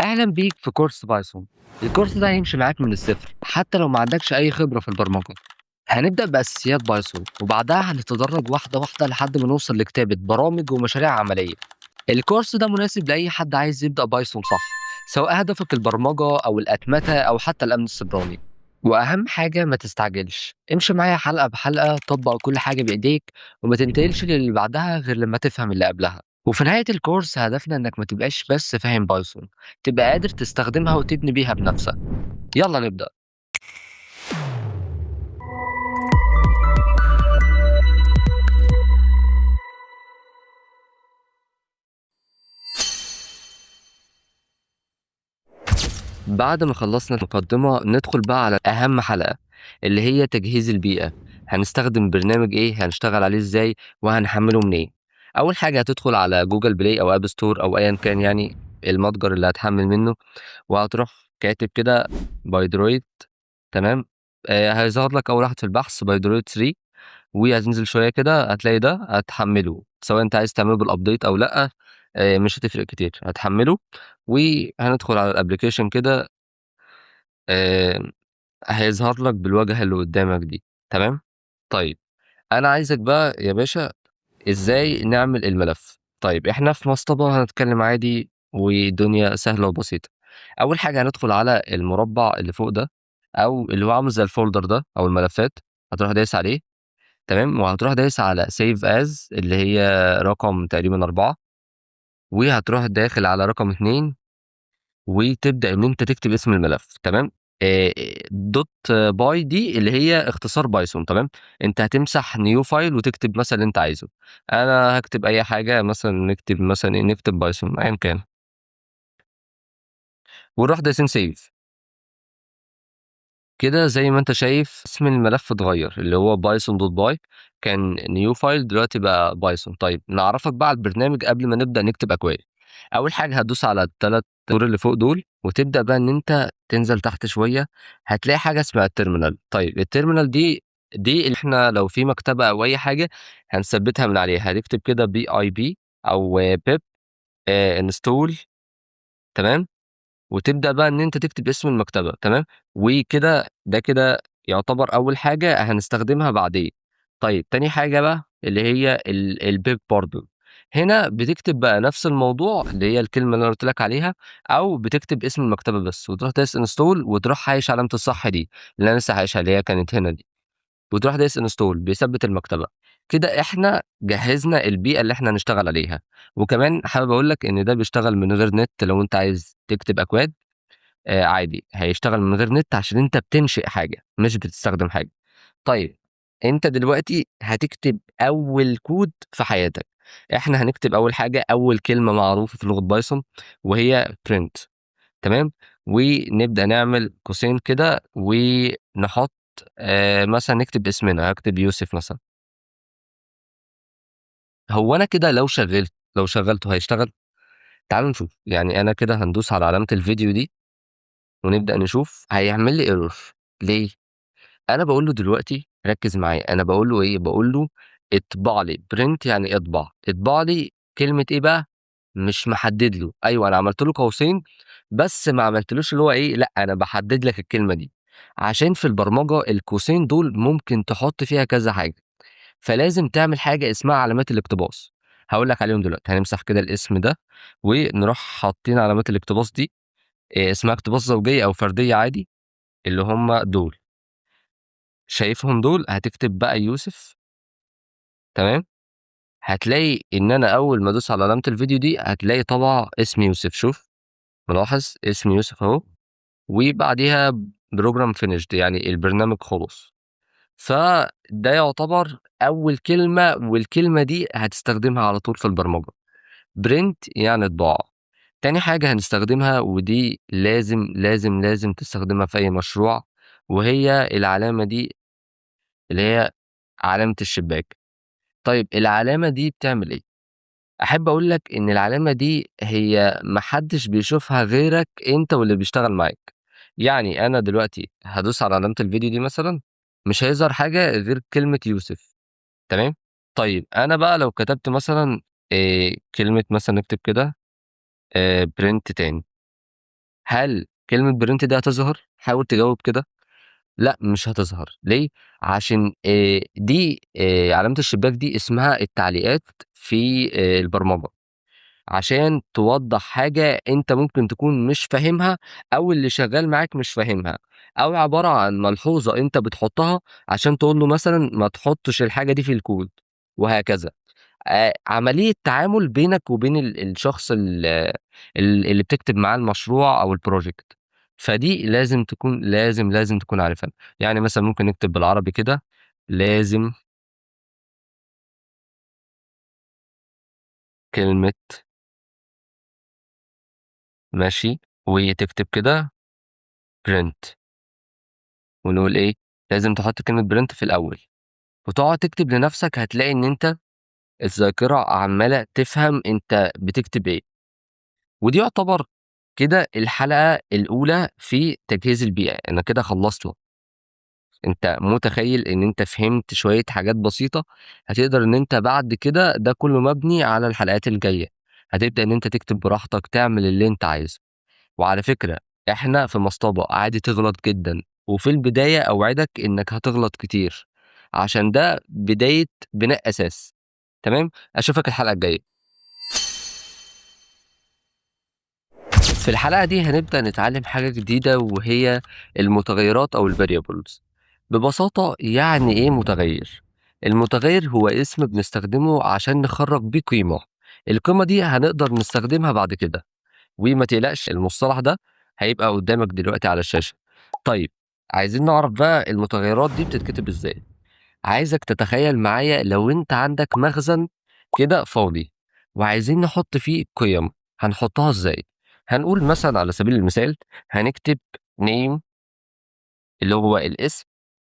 أهلا بيك في كورس بايثون. الكورس ده هيمشي معاك من الصفر حتى لو ما عندكش أي خبرة في البرمجة. هنبدأ بأساسيات بايثون وبعدها هنتدرج واحدة واحدة لحد ما نوصل لكتابة برامج ومشاريع عملية. الكورس ده مناسب لأي حد عايز يبدأ بايثون صح، سواء هدفك البرمجة أو الأتمتة أو حتى الأمن السيبراني. وأهم حاجة ما تستعجلش، امشي معايا حلقة بحلقة، طبق كل حاجة بإيديك وما تنتقلش للي بعدها غير لما تفهم اللي قبلها. وفي نهاية الكورس هدفنا إنك ما تبقاش بس فاهم بايثون، تبقى قادر تستخدمها وتبني بيها بنفسك. يلا نبدأ. بعد ما خلصنا المقدمة ندخل بقى على أهم حلقة، اللي هي تجهيز البيئة. هنستخدم برنامج إيه، هنشتغل عليه إزاي، وهنحمله منين. أول حاجة هتدخل على جوجل بلاي أو أب ستور أو أيا كان، يعني المتجر اللي هتحمل منه، وهتروح كاتب كده بايدرويد. تمام. هيظهر لك أول واحد في البحث بايدرويد 3، وهتنزل شوية كده هتلاقي ده هتحمله، سواء أنت عايز تعمله بالأبديت أو لأ. مش هتفرق كتير، هتحمله. وهندخل على الابلكيشن كده. آآ هيظهر لك بالواجهة اللي قدّامك دي. تمام؟ طيب، أنا عايزك بقى يا باشا إزاي نعمل الملف. طيب إحنا في مصطبة هنتكلم عادي والدنيا سهلة وبسيطة. أول حاجة هندخل على المربع اللي فوق ده، أو اللي هو عامل زي الfolder ده أو الملفات، هتروح دايس عليه. تمام؟ وهتروح دايس على save as اللي هي رقم تقريبًا 4، وهتروح داخل على رقم 2، وتبدأ إن أنت تكتب اسم الملف. تمام. .py دي اللي هي اختصار بايثون. تمام. أنت هتمسح new file وتكتب مثلًا اللي أنت عايزه. أنا هاكتب أي حاجة، مثلًا نكتب مثلًا إيه، نكتب بايثون أيًا كان، ونروح دايسين save. كده زي ما أنت شايف اسم الملف اتغيّر، اللي هو python.py كان new file دلوقتي بقى بايثون. طيب نعرّفك بقى على البرنامج قبل ما نبدأ نكتب أكواد. أول حاجة هتدوس على ال3 زرار اللي فوق دول، وتبدأ بقى إن أنت تنزل تحت شوية، هتلاقي حاجة اسمها التيرمينال. طيب التيرمينال دي اللي إحنا لو في مكتبة أو أي حاجة هنثبتها من عليها. هتكتب كده pip أو pip install. تمام. وتبدأ بقى إن أنت تكتب اسم المكتبة. تمام. وكده ده كده يعتبر أول حاجة هنستخدمها بعدين. طيب تاني حاجة بقى اللي هي الpip برضه. هنا بتكتب بقى نفس الموضوع اللي هي الكلمة اللي أنا قُلت لك عليها، أو بتكتب اسم المكتبة بس وتروح دايس install وتروح حايش علامة الصح دي، اللي أنا لسه حايشها اللي هي كانت هنا دي. وتروح دايس install بيثبِّت المكتبة. كده إحنا جهّزنا البيئة اللي إحنا هنشتغل عليها. وكمان حابب أقول لك إن ده بيشتغل من غير نت لو أنت عايز تكتب أكواد. عادي هيشتغل من غير نت عشان أنت بتنشئ حاجة، مش بتستخدم حاجة. طيب، أنت دلوقتي هتكتب أول كود في حياتك. إحنا هنكتب أول حاجة أول كلمة معروفة في لغة بايثون، وهي print. تمام. ونبدأ نعمل قوسين كده ونحط مثلًا نكتب اسمنا، هاكتب يوسف مثلًا. هو أنا كده لو شغّلته هيشتغل؟ تعالوا نشوف. يعني أنا كده هندوس على علامة الفيديو دي ونبدأ نشوف، هيعمل لي error. ليه؟ أنا باقول له دلوقتي ركّز معايا، أنا باقول له إيه، باقول له اطبع لي print يعني اطبع، اطبع لي كلمة إيه بقى، مش محدد له. أيوه أنا عملت له قوسين، بس ما عملتلوش اللي هو إيه، لأ أنا باحدد لك الكلمة دي، عشان في البرمجة القوسين دول ممكن تحط فيها كذا حاجة، فلازم تعمل حاجة اسمها علامات الاقتباس. هاقول لك عليهم دلوقتي. هنمسح كده الاسم ده، ونروح حاطين علامات الاقتباس دي. اسمها اقتباس زوجية أو فردية عادي، اللي هم دول. شايفهم دول؟ هتكتب بقى يوسف. تمام. هتلاقي إن أنا أول ما أدوس على علامة الفيديو دي هتلاقي طبع اسم يوسف. شوف، ملاحظ اسم يوسف أهو، وبعديها program finished يعني البرنامج خلص. فده يعتبر أول كلمة، والكلمة دي هتستخدمها على طول في البرمجة. print يعني طباعة. تاني حاجة هنستخدمها ودي لازم، لازم، لازم تستخدمها في أي مشروع، وهي العلامة دي اللي هي علامة الشباك. طيب العلامة دي بتعمل إيه؟ أحب أقول لك إن العلامة دي هي ما حدش بيشوفها غيرك أنت واللي بيشتغل معاك. يعني أنا دلوقتي هادوس على علامة الفيديو دي مثلًا، مش هيظهر حاجة غير كلمة يوسف. تمام. طيب أنا بقى لو كتبت مثلًا كلمة مثلًا نكتب كده print تاني. هل كلمة print دي هتظهر؟ حاول تجاوب كده. لأ، مش هتظهر، ليه؟ عشان دي علامة الشباك دي اسمها التعليقات في البرمجة، عشان توضّح حاجة أنت ممكن تكون مش فاهمها أو اللي شغال معاك مش فاهمها، أو عبارة عن ملحوظة أنت بتحطها عشان تقول له مثلًا ما تحطش الحاجة دي في الكود، وهكذا. عملية تعامل بينك وبين الشخص اللي بتكتب معاه المشروع أو الproject، فدي لازم تكون لازم تكون عارفها. يعني مثلًا ممكن نكتب بالعربي كده لازم كلمة ماشي، وتكتب كده print، ونقول إيه، لازم تحط كلمة print في الأول، وتقعد تكتب لنفسك هتلاقي إن أنت الذاكرة عمّالة تفهم أنت بتكتب إيه. ودي يعتبر كده الحلقة الأولى في تجهيز البيئة، أنا كده خلّصت. أنت متخيّل إن أنت فهمت شوية حاجات بسيطة، هتقدر إن أنت بعد كده ده كلّه مبني على الحلقات الجاية، هتبدأ إن أنت تكتب براحتك، تعمل اللي أنت عايزه. وعلى فكرة إحنا في مصطبة عادي تغلط جدًا، وفي البداية أوعدك إنك هتغلط كتير، عشان ده بداية بناء أساس. تمام؟ أشوفك الحلقة الجاية. في الحلقة دي هنبدأ نتعلم حاجة جديدة وهي المتغيرات أو الvariables. ببساطة يعني إيه متغير؟ المتغير هو اسم بنستخدمه عشان نخرج بيه قيمة، القيمة دي هنقدر نستخدمها بعد كده، وما تقلقش المصطلح ده هيبقى قدامك دلوقتي على الشاشة. طيب، عايزين نعرف بقى المتغيرات دي بتتكتب إزاي. عايزك تتخيل معايا لو أنت عندك مخزن كده فاضي وعايزين نحط فيه قيم، هنحطها إزاي؟ هنقول مثلًا على سبيل المثال هنكتب name اللي هو الاسم،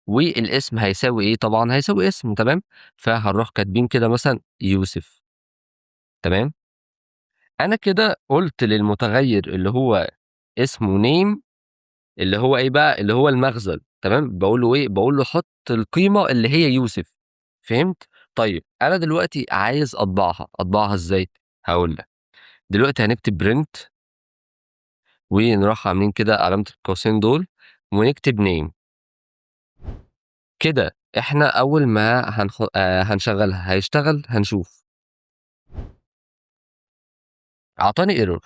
والاسم هيساوي إيه؟ طبعًا هيساوي اسم، تمام؟ فهنروح كاتبين كده مثلًا يوسف، تمام؟ أنا كده قُلت للمتغير اللي هو اسمه name اللي هو إيه بقى، اللي هو المخزن، تمام؟ باقول له إيه، باقول له حُط القيمة اللي هي يوسف، فهمت؟ طيب أنا دلوقتي عايز أطبعها، أطبعها إزاي؟ هاقول لك، دلوقتي هنكتب print ونروح عاملين كده علامة القوسين دول ونكتب name، كده إحنا أول ما هنشغّلها هيشتغل هنشوف، أعطاني error.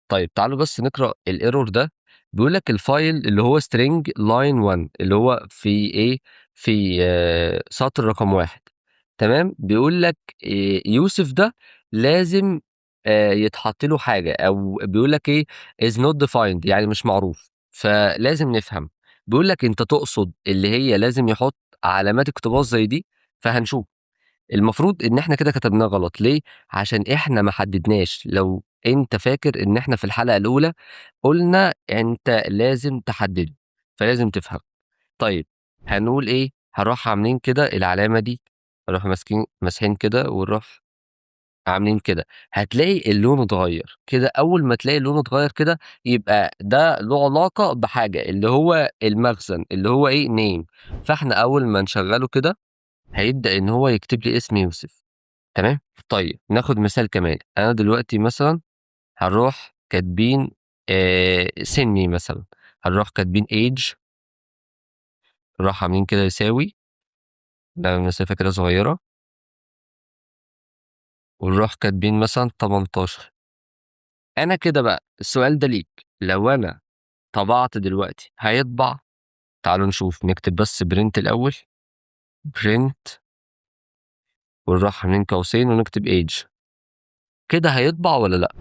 طيب تعالوا بس نقرأ الerror ده، بيقول لك الفايل اللي هو string line 1 اللي هو في إيه، في سطر رقم 1، تمام، بيقول لك يوسف ده لازم يتحط له حاجة أو بيقول لك إيه is not defined يعني مش معروف، فلازم نفهم، بيقول لك أنت تقصد اللي هي لازم يحط علامات اقتباس زي دي، فهنشوف. المفروض إن إحنا كده كتبناه غلط، ليه؟ عشان إحنا ما حددناش، لو أنت فاكر إن إحنا في الحلقة الأولى قُلنا أنت لازم تحدده، فلازم تفهم. طيب هنقول إيه، هنروح عاملين كده العلامة دي، نروح ماسحين كده ونروح عاملين كده، هتلاقي اللون اتغيّر، كده أول ما تلاقي اللون اتغيّر كده يبقى ده له علاقة بحاجة، اللي هو المخزن اللي هو إيه name، فإحنا أول ما نشغّله كده هيبدأ إن هو يكتب لي اسم يوسف. تمام؟ طيب ناخد مثال كمان، أنا دلوقتي مثلًا هنروح كاتبين سِنّي مثلًا، هنروح كاتبين age، نروح عاملين كده يساوي، نعمل مسافة كده صغيرة، ونروح كاتبين مثلًا 18. أنا كده بقى السؤال ده ليك، لو أنا طبعت دلوقتي هيطبع؟ تعالوا نشوف، نكتب بس print الأول، print ونروح عاملين قوسين ونكتب age، كده هيطبع والّا لأ؟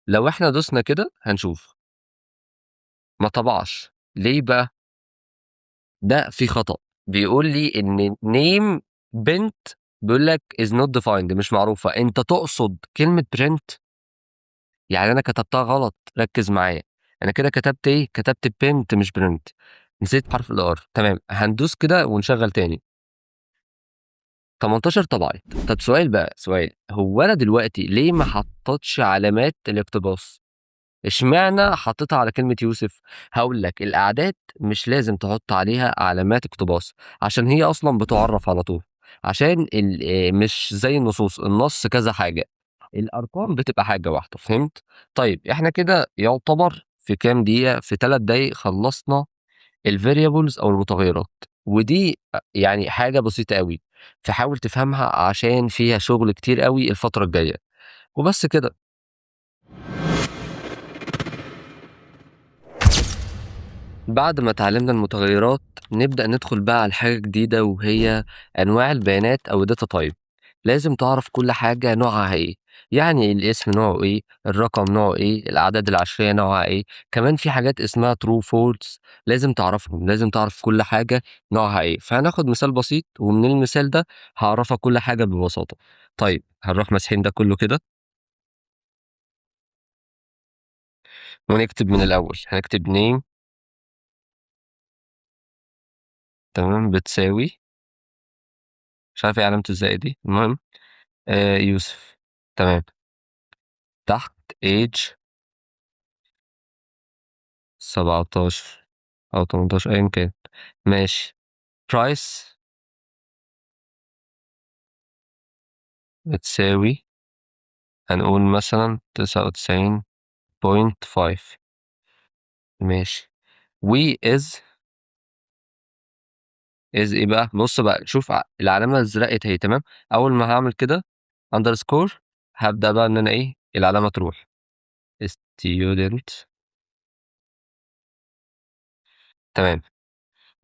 لو إحنا دوسنا كده هنشوف، ما طبعش، ليه بقى؟ ده في خطأ، بيقول لي إن name بنت بيقول لك is not defined مش معروفة، أنت تقصد كلمة print؟ يعني أنا كتبتها غلط، ركّز معايا، أنا كده كتبت إيه، كتبت بنت مش print، نسيت حرف الR، تمام، هندوس كده ونشغّل تاني، 18 طبعت. طب سؤال بقى، سؤال، هو أنا دلوقتي ليه ما حطيتش علامات الاقتباس؟ اشمعنى حطيتها على كلمة يوسف؟ هاقول لك، الأعداد مش لازم تحط عليها علامات اقتباس، عشان هي أصلًا بتُعرّف على طول، عشان مش زي النصوص، النص كذا حاجة، الأرقام بتبقى حاجة واحدة، فهمت؟ طيب إحنا كده يعتبر في كام دقيقة، في 3 دقايق خلّصنا الvariables أو المتغيرات، ودي يعني حاجة بسيطة أوي، فحاول تفهمها عشان فيها شغل كتير أوي الفترة الجاية، وبس كده. بعد ما اتعلمنا المتغيرات نبدأ ندخل بقى على حاجة جديدة وهي أنواع البيانات أو الdata type. لازم تعرف كل حاجة نوعها إيه، يعني الاسم نوعه إيه، الرقم نوعه إيه، الأعداد العشرية نوعها إيه، كمان في حاجات اسمها true false لازم تعرفهم، لازم تعرف كل حاجة نوعها إيه. فهناخد مثال بسيط ومن المثال ده هعرفك كل حاجة ببساطة. طيب هنروح ماسحين ده كله كده ونكتب من الأول، هنكتب name تمام بتساوي، مش عارف ايه علامة الزائد دي، المهم يوسف تمام، تحت age 17 أو 18 أيًا كان، ماشي price بتساوي هنقول مثلًا 99.5 ماشي وis is إيه بقى؟ بُص بقى شوف العلامة زرقت أهي تمام، أول ما هاعمل كده underscore هابدأ بقى إن أنا إيه، العلامة تروح student تمام،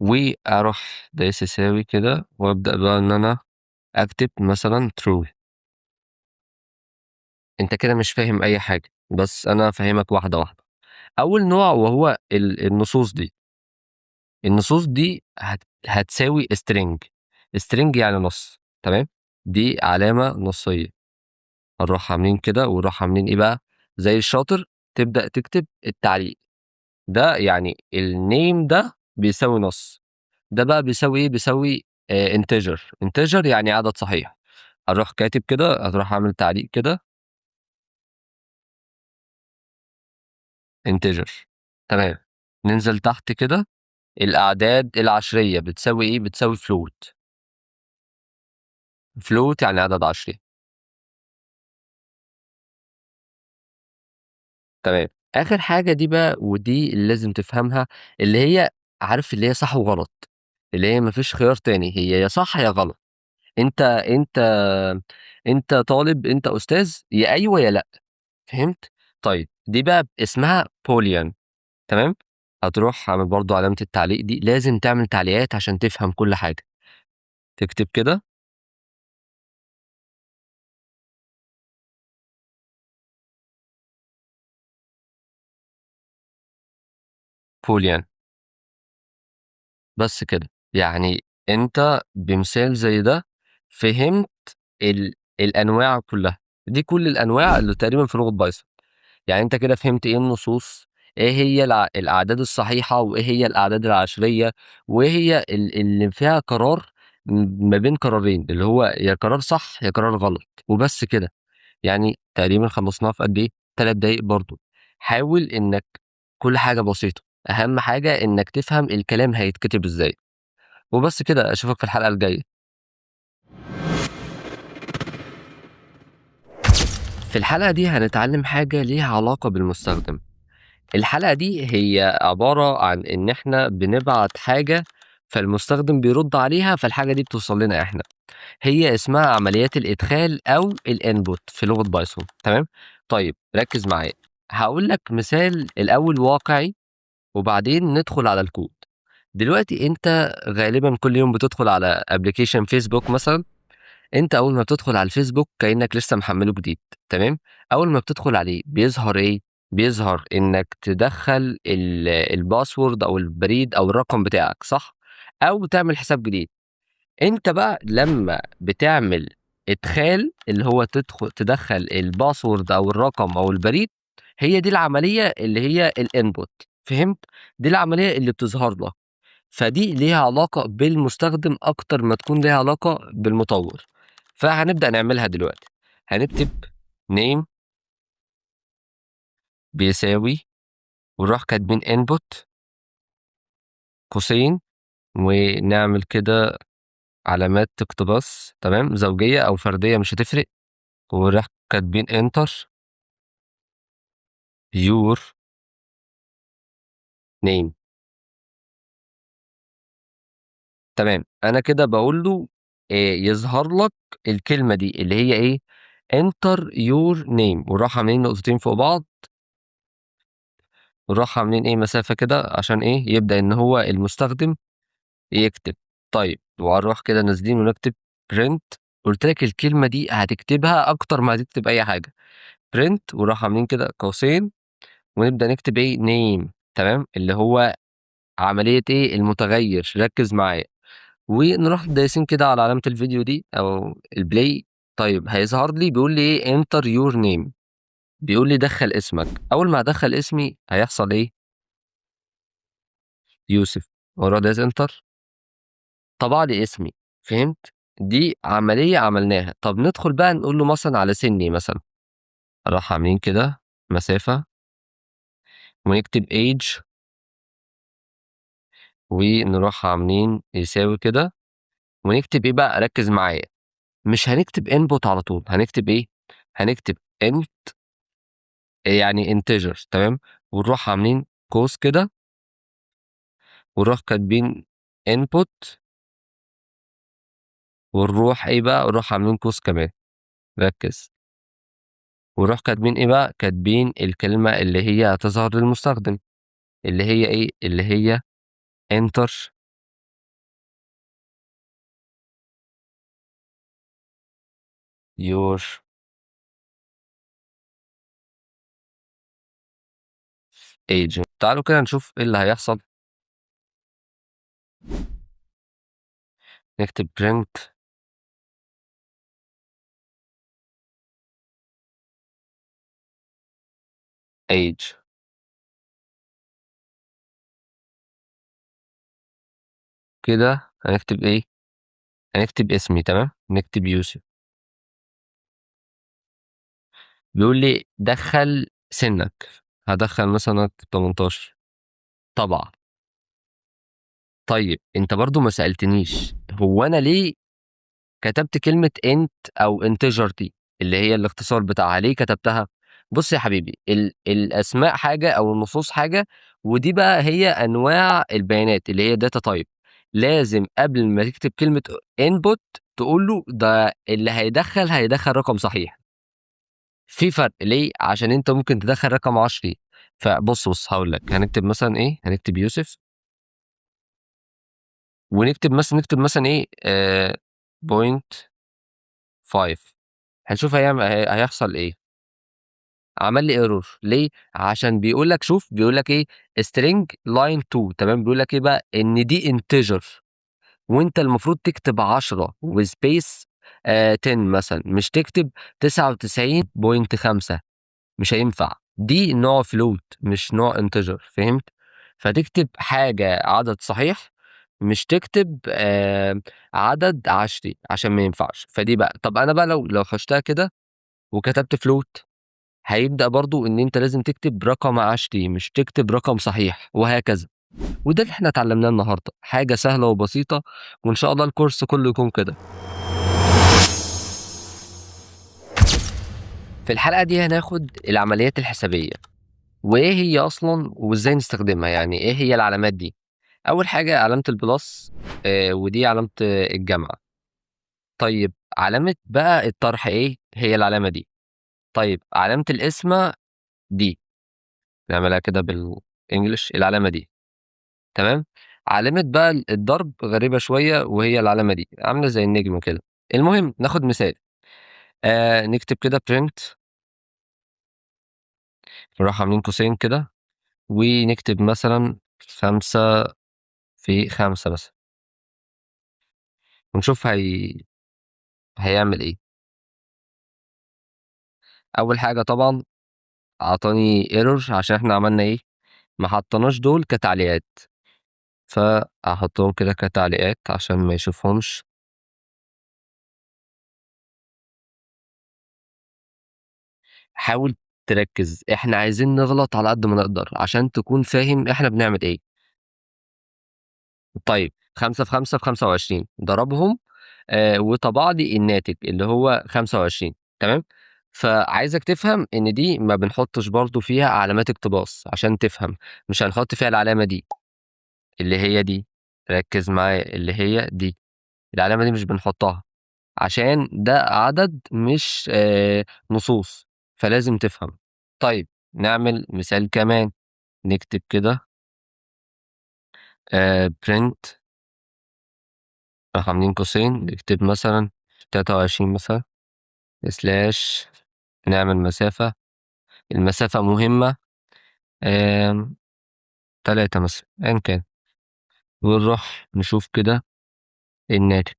وأروح دايس يساوي كده وأبدأ بقى إن أنا أكتب مثلًا true. أنت كده مش فاهم أي حاجة، بس أنا هافهّمك واحدة، واحدة. أول نوع وهو النصوص دي، النصوص دي هتساوي string، string يعني نص، تمام؟ دي علامة نصية، هنروح عاملين كده ونروح عاملين إيه بقى، زي الشاطر تبدأ تكتب التعليق، ده يعني الname ده بيساوي نص، ده بقى بيساوي إيه، بيساوي integer، integer يعني عدد صحيح، هاروح كاتب كده، هتروح عامل تعليق كده integer تمام، ننزل تحت كده الأعداد العشرية بتساوي إيه؟ بتساوي float، float يعني عدد عشري، تمام. آخر حاجة دي بقى ودي اللي لازم تفهمها، اللي هي عارف اللي هي صح وغلط، اللي هي ما فيش خيار تاني، هي يا صح يا غلط، أنت أنت طالب، أنت أستاذ، يا أيوه يا لأ، فهمت؟ طيب دي بقى اسمها boolean تمام؟ هتروح عامل برضه علامة التعليق دي، لازم تعمل تعليقات عشان تفهم كل حاجة، تكتب كده boolean. بس كده. يعني أنت بمثال زي ده فهمت الأنواع كلّها، دي كل الأنواع اللي تقريبًا في لغة بايثون، يعني أنت كده فهمت إيه النصوص، إيه هي الأعداد الصحيحة، وإيه هي الأعداد العشرية، وإيه هي اللي فيها قرار ما بين قرارين، اللي هو يا قرار صح يا قرار غلط، وبس كده. يعني تقريبًا خلّصناها في قد إيه، 3 دقايق برضه. حاول إنك كل حاجة بسيطة، أهم حاجة إنك تفهم الكلام هيتكتب إزاي. وبس كده، أشوفك في الحلقة الجاية. في الحلقة دي هنتعلم حاجة ليها علاقة بالمستخدم. الحلقة دي هي عبارة عن إن إحنا بنبعت حاجة فالمستخدم بيرد عليها فالحاجة دي بتوصل لنا إحنا. هي اسمها عمليات الإدخال أو الإنبوت في لغة بايثون تمام؟ طيب ركز معايا، هقول لك مثال الأول واقعي وبعدين ندخل على الكود. دلوقتي أنت غالبا كل يوم بتدخل على ابلكيشن فيسبوك مثلا، أنت أول ما بتدخل على الفيسبوك كأنك لسه محمّله جديد، تمام، أول ما بتدخل عليه بيظهر إيه، بيظهر إنك تدخّل الpassword أو البريد أو الرقم بتاعك صح، أو تعمل حساب جديد. أنت بقى لمّا بتعمل إدخال اللي هو تدخّل الpassword أو الرقم أو البريد، هي دي العملية اللي هي الinput فهمت؟ دي العملية اللي بتظهر لك. فدي ليها علاقة بالمستخدم أكتر ما تكون ليها علاقة بالمطوّر، فهنبدأ نعملها دلوقتي، هنكتب name بيساوي ونروح كاتبين input قوسين ونعمل كده علامات اقتباس تمام، زوجية أو فردية مش هتفرق، ونروح كاتبين enter your name. تمام، أنا كده باقول له يظهر لك الكلمة دي اللي هي إيه، enter your name ونروح عاملين نقطتين فوق بعض، ونروح عاملين إيه، مسافة كده عشان إيه، يبدأ إن هو المستخدم يكتب. طيب وهنروح كده نازلين ونكتب print. قُلت لك الكلمة دي هتكتبها أكتر ما هتكتب أي حاجة، print ونروح عاملين كده قوسين ونبدأ نكتب إيه، name. تمام، اللي هو عملية إيه، المتغيّر، ركّز معايا. ونروح دايسين كده على علامة الفيديو دي أو الplay. طيب هيظهر لي بيقول لي إيه enter your name، بيقول لي دخّل اسمك. أول ما هادخّل اسمي هيحصل إيه، يوسف، وأروح دايس enter طبع لي اسمي. فهمت؟ دي عملية عملناها. طب ندخل بقى نقول له مثلًا على سِنّي مثلًا، نروح عاملين كده مسافة ونكتب age ونروح عاملين يساوي كده ونكتب إيه بقى، ركّز معايا، مش هنكتب input على طول، هنكتب إيه، هنكتب يعني integer. تمام، ونروح عاملين قوس كده ونروح كاتبين input ونروح إيه بقى، نروح عاملين قوس كمان، ركّز، ونروح كاتبين إيه بقى، كاتبين الكلمة اللي هي هتظهر للمستخدم، اللي هي إيه، اللي هي enter your age. تعالوا كده نشوف إيه اللي هيحصل. نكتب print age كده هنكتب إيه، هنكتب اسمي. تمام، نكتب يوسف. بيقول لي دخّل سِنّك، هادخّل مثلًا 18 طبعًا. طيب أنت برضه ما سألتنيش، هو أنا ليه كتبت كلمة int أو integer دي، اللي هي الاختصار بتاعها، ليه كتبتها؟ بُص يا حبيبي، الأسماء حاجة أو النصوص حاجة، ودي بقى هي أنواع البيانات اللي هي data type. لازم قبل ما تكتب كلمة input تقول له ده اللي هيدخّل رقم صحيح. في فرق ليه؟ عشان أنت ممكن تدخّل رقم عشري. فبُص هاقول لك، هنكتب مثلًا إيه، هنكتب يوسف نكتب مثلًا إيه، point 5. هنشوف هيحصل إيه. عمل لي error ليه؟ عشان بيقول لك شوف بيقول لك إيه string line 2. تمام، بيقول لك إيه بقى، إن دي integer وأنت المفروض تكتب 10 وspace 10 مثلًا، مش تكتب 99.5. مش هينفع، دي نوع float مش نوع integer. فهمت؟ فتكتب حاجة عدد صحيح، مش تكتب عدد عشري عشان ما ينفعش. فدي بقى، طب أنا بقى لو حُشتها كده وكتبت float هيبدأ برضه إن أنت لازم تكتب رقم عشري مش تكتب رقم صحيح وهكذا. وده اللي إحنا اتعلمناه النهارده، حاجة سهلة وبسيطة، وإن شاء الله الكورس كله يكون كده. في الحلقة دي هناخد العمليات الحسابية، وإيه هي أصلًا وإزاي نستخدمها، يعني إيه هي العلامات دي. أول حاجة علامة البلس ودي علامة الجمع. طيب علامة بقى الطرح إيه، هي العلامة دي. طيب علامة القسمة دي، نعملها كده بالEnglish العلامة دي. تمام، علامة بقى الضرب غريبة شوية وهي العلامة دي، عاملة زي النجمة كده. المهم ناخد مثال، نكتب كده print نروح عاملين قوسين كده ونكتب مثلًا 5 في 5 مثلًا ونشوف هيعمل إيه. أول حاجة طبعًا عطاني error عشان إحنا عملنا إيه، ما حطيناش دول كتعليقات، فهاحطهم كده كتعليقات عشان ما يشوفهمش. حاول تركّز، إحنا عايزين نغلط على قد ما نقدر عشان تكون فاهم إحنا بنعمل إيه. طيب 5 في 5 ب25 ضربهم وطبع لي الناتج اللي هو 25. تمام، فعايزك تفهم إن دي ما بنحطش برضه فيها علامات اقتباس عشان تفهم، مش هنحط فيها العلامة دي، اللي هي دي، ركّز معايا اللي هي دي، العلامة دي مش بنحطها، عشان ده عدد مش نصوص، فلازم تفهم. طيب نعمل مثال كمان، نكتب كده print، راح عاملين قوسين، نكتب مثلًا 23 مثلًا slash، نعمل مسافة، المسافة مهمة آمم 3 مثلًا، أيًا كان، ونروح نشوف كده الناتج.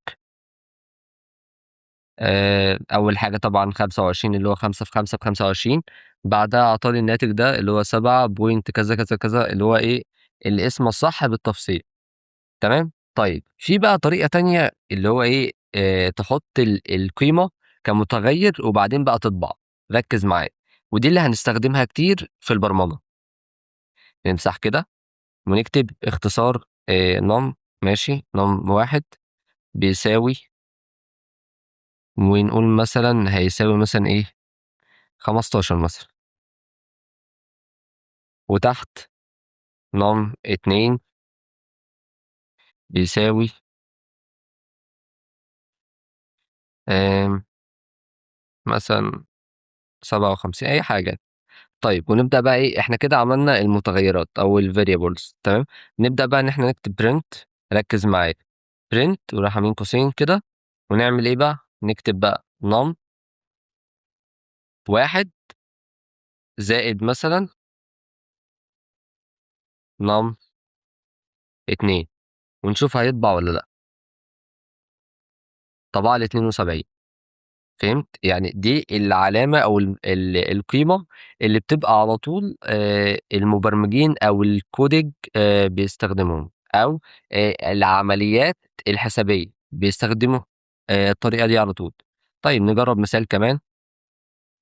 أول حاجة طبعًا 25 اللي هو 5 في 5 ب25، بعدها عطى لي الناتج ده اللي هو 7 بوينت كذا، كذا، كذا، اللي هو إيه، الاسم الصح بالتفصيل، تمام؟ طيب في بقى طريقة تانية اللي هو إيه، تحط القيمة كمتغير وبعدين بقى تطبع، ركّز معايا، ودي اللي هنستخدمها كتير في البرمجة. نمسح كده ونكتب اختصار num، ماشي، num1 بيساوي، ونقول مثلًا هيساوي مثلًا إيه، 15 مثلًا، وتحت num2 بيساوي آمم مثلًا 57، أي حاجة. طيب ونبدأ بقى إيه، إحنا كده عملنا المتغيرات أو الvariables، تمام، نبدأ بقى إن إحنا نكتب print، ركّز معايا، print وراح عاملين قوسين كده، ونعمل إيه بقى، نكتب بقى num1 زائد مثلًا num2، ونشوف هيطبع والّا لأ. طبع لي 72، فهمت؟ يعني دي العلامة أو القيمة اللي بتبقى على طول المبرمجين أو الcoding بيستخدموهم، أو العمليات الحسابية بيستخدموا الطريقة دي على طول. طيب نجرّب مثال كمان،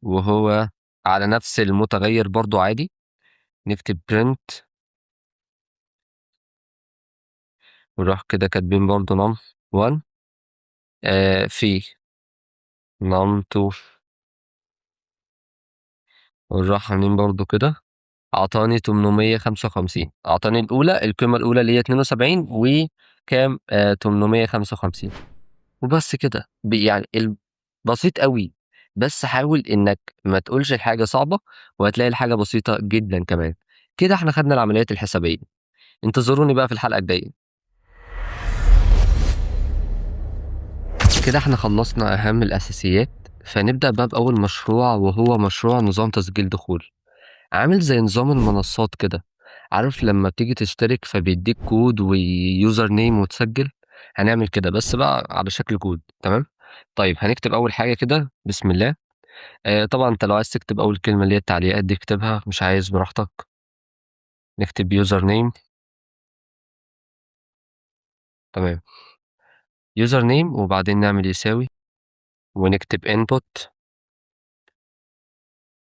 وهو على نفس المتغير برضه عادي، نكتب print ونروح كده كاتبين برضه num1 في num2، ونروح عاملين برضه كده، عطاني 855، أعطاني الأولى، القيمة الأولى اللي هي 72 وكام 855، وبس كده، يعني بسيط أوي، بس حاول إنك ما تقولش الحاجة صعبة وهتلاقي الحاجة بسيطة جدًا كمان. كده إحنا خدنا العمليات الحسابية، انتظروني بقى في الحلقة الجاية. كده إحنا خلّصنا أهم الأساسيات، فنبدأ بقى بأول مشروع وهو مشروع نظام تسجيل دخول. عامل زي نظام المنصات كده، عارف لمّا بتيجي تشترك فبيدّيك كود وuser name وتسجّل، هنعمل كده بس بقى على شكل كود، تمام؟ طيب هنكتب أول حاجة كده بسم الله، طبعًا أنت لو عايز تكتب أول كلمة اللي هي التعليقات دي اكتبها، مش عايز براحتك، نكتب user name، تمام، user name وبعدين نعمل يساوي، ونكتب input،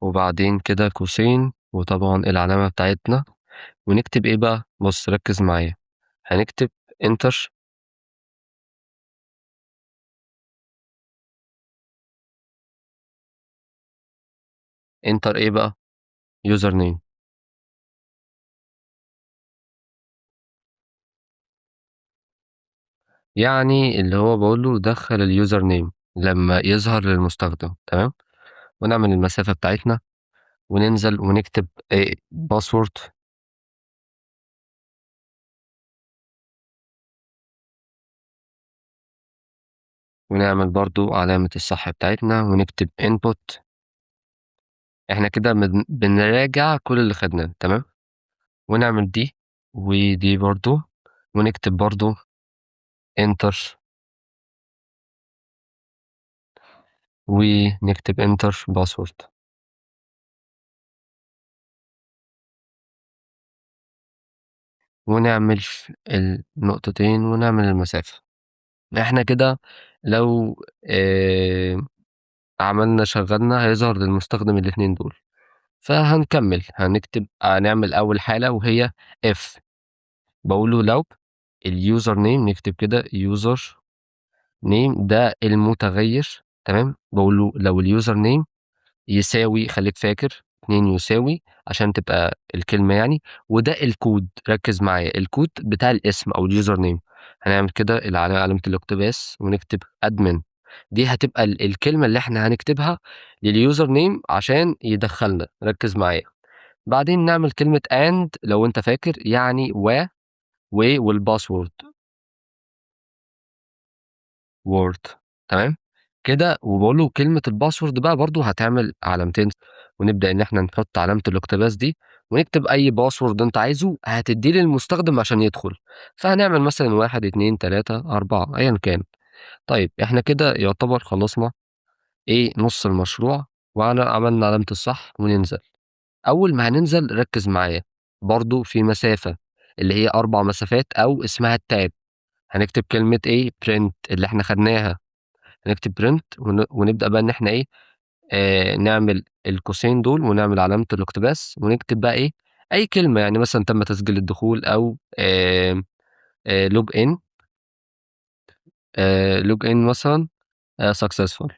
وبعدين كده قوسين، وطبعًا العلامة بتاعتنا، ونكتب إيه بقى، بُص ركّز معايا، هنكتب enter، enter إيه بقى، user name. يعني اللي هو باقول له دخّل الuser name لمّا يظهر للمستخدم، تمام، ونعمل المسافة بتاعتنا وننزل ونكتب password، ونعمل برضه علامة الصح بتاعتنا ونكتب input. إحنا كده بنراجع كل اللي خدناه، تمام، ونعمل دي ودي برضه، ونكتب برضه enter، ونكتب enter password، ونعمل النقطتين ونعمل المسافة. إحنا كده لو عملنا شغّلنا هيظهر للمستخدم الاتنين دول، فهنكمّل هنكتب هنعمل أول حالة وهي if، باقول له لو الuser name، نكتب كده user name ده المتغيّر، تمام، باقول له لو الuser name يساوي، خليك فاكر 2 يساوي عشان تبقى الكلمة يعني. وده الكود، ركز معايا، الكود بتاع الاسم او اليوزر نيم. هنعمل كده علامة الاقتباس ونكتب ادمن. دي هتبقى الكلمة اللي احنا هنكتبها لليوزر نيم عشان يدخلنا، ركز معايا. بعدين نعمل كلمة and لو انت فاكر، يعني والباسورد وورد. تمام كده. وبقول له كلمة الباسورد بقى برضو هتعمل علامتين، ونبدأ إن إحنا نحط علامة الاقتباس دي، ونكتب أي باسورد أنت عايزه هتديه للمستخدم عشان يدخل. فهنعمل مثلا 1 2 3 4 أيا كان. طيب إحنا كده يعتبر خلصنا إيه نص المشروع، وأنا عملنا علامة الصح وننزل. أول ما هننزل ركز معايا، برضو في مسافة اللي هي 4 مسافات أو اسمها التاب. هنكتب كلمة إيه print اللي إحنا خدناها. هنكتب print ونبدأ بقى إن إحنا إيه، نعمل القوسين دول ونعمل علامة الاقتباس ونكتب بقى إيه أي كلمة، يعني مثلا تم تسجيل الدخول، أو لوج إن، لوج إن مثلا successful.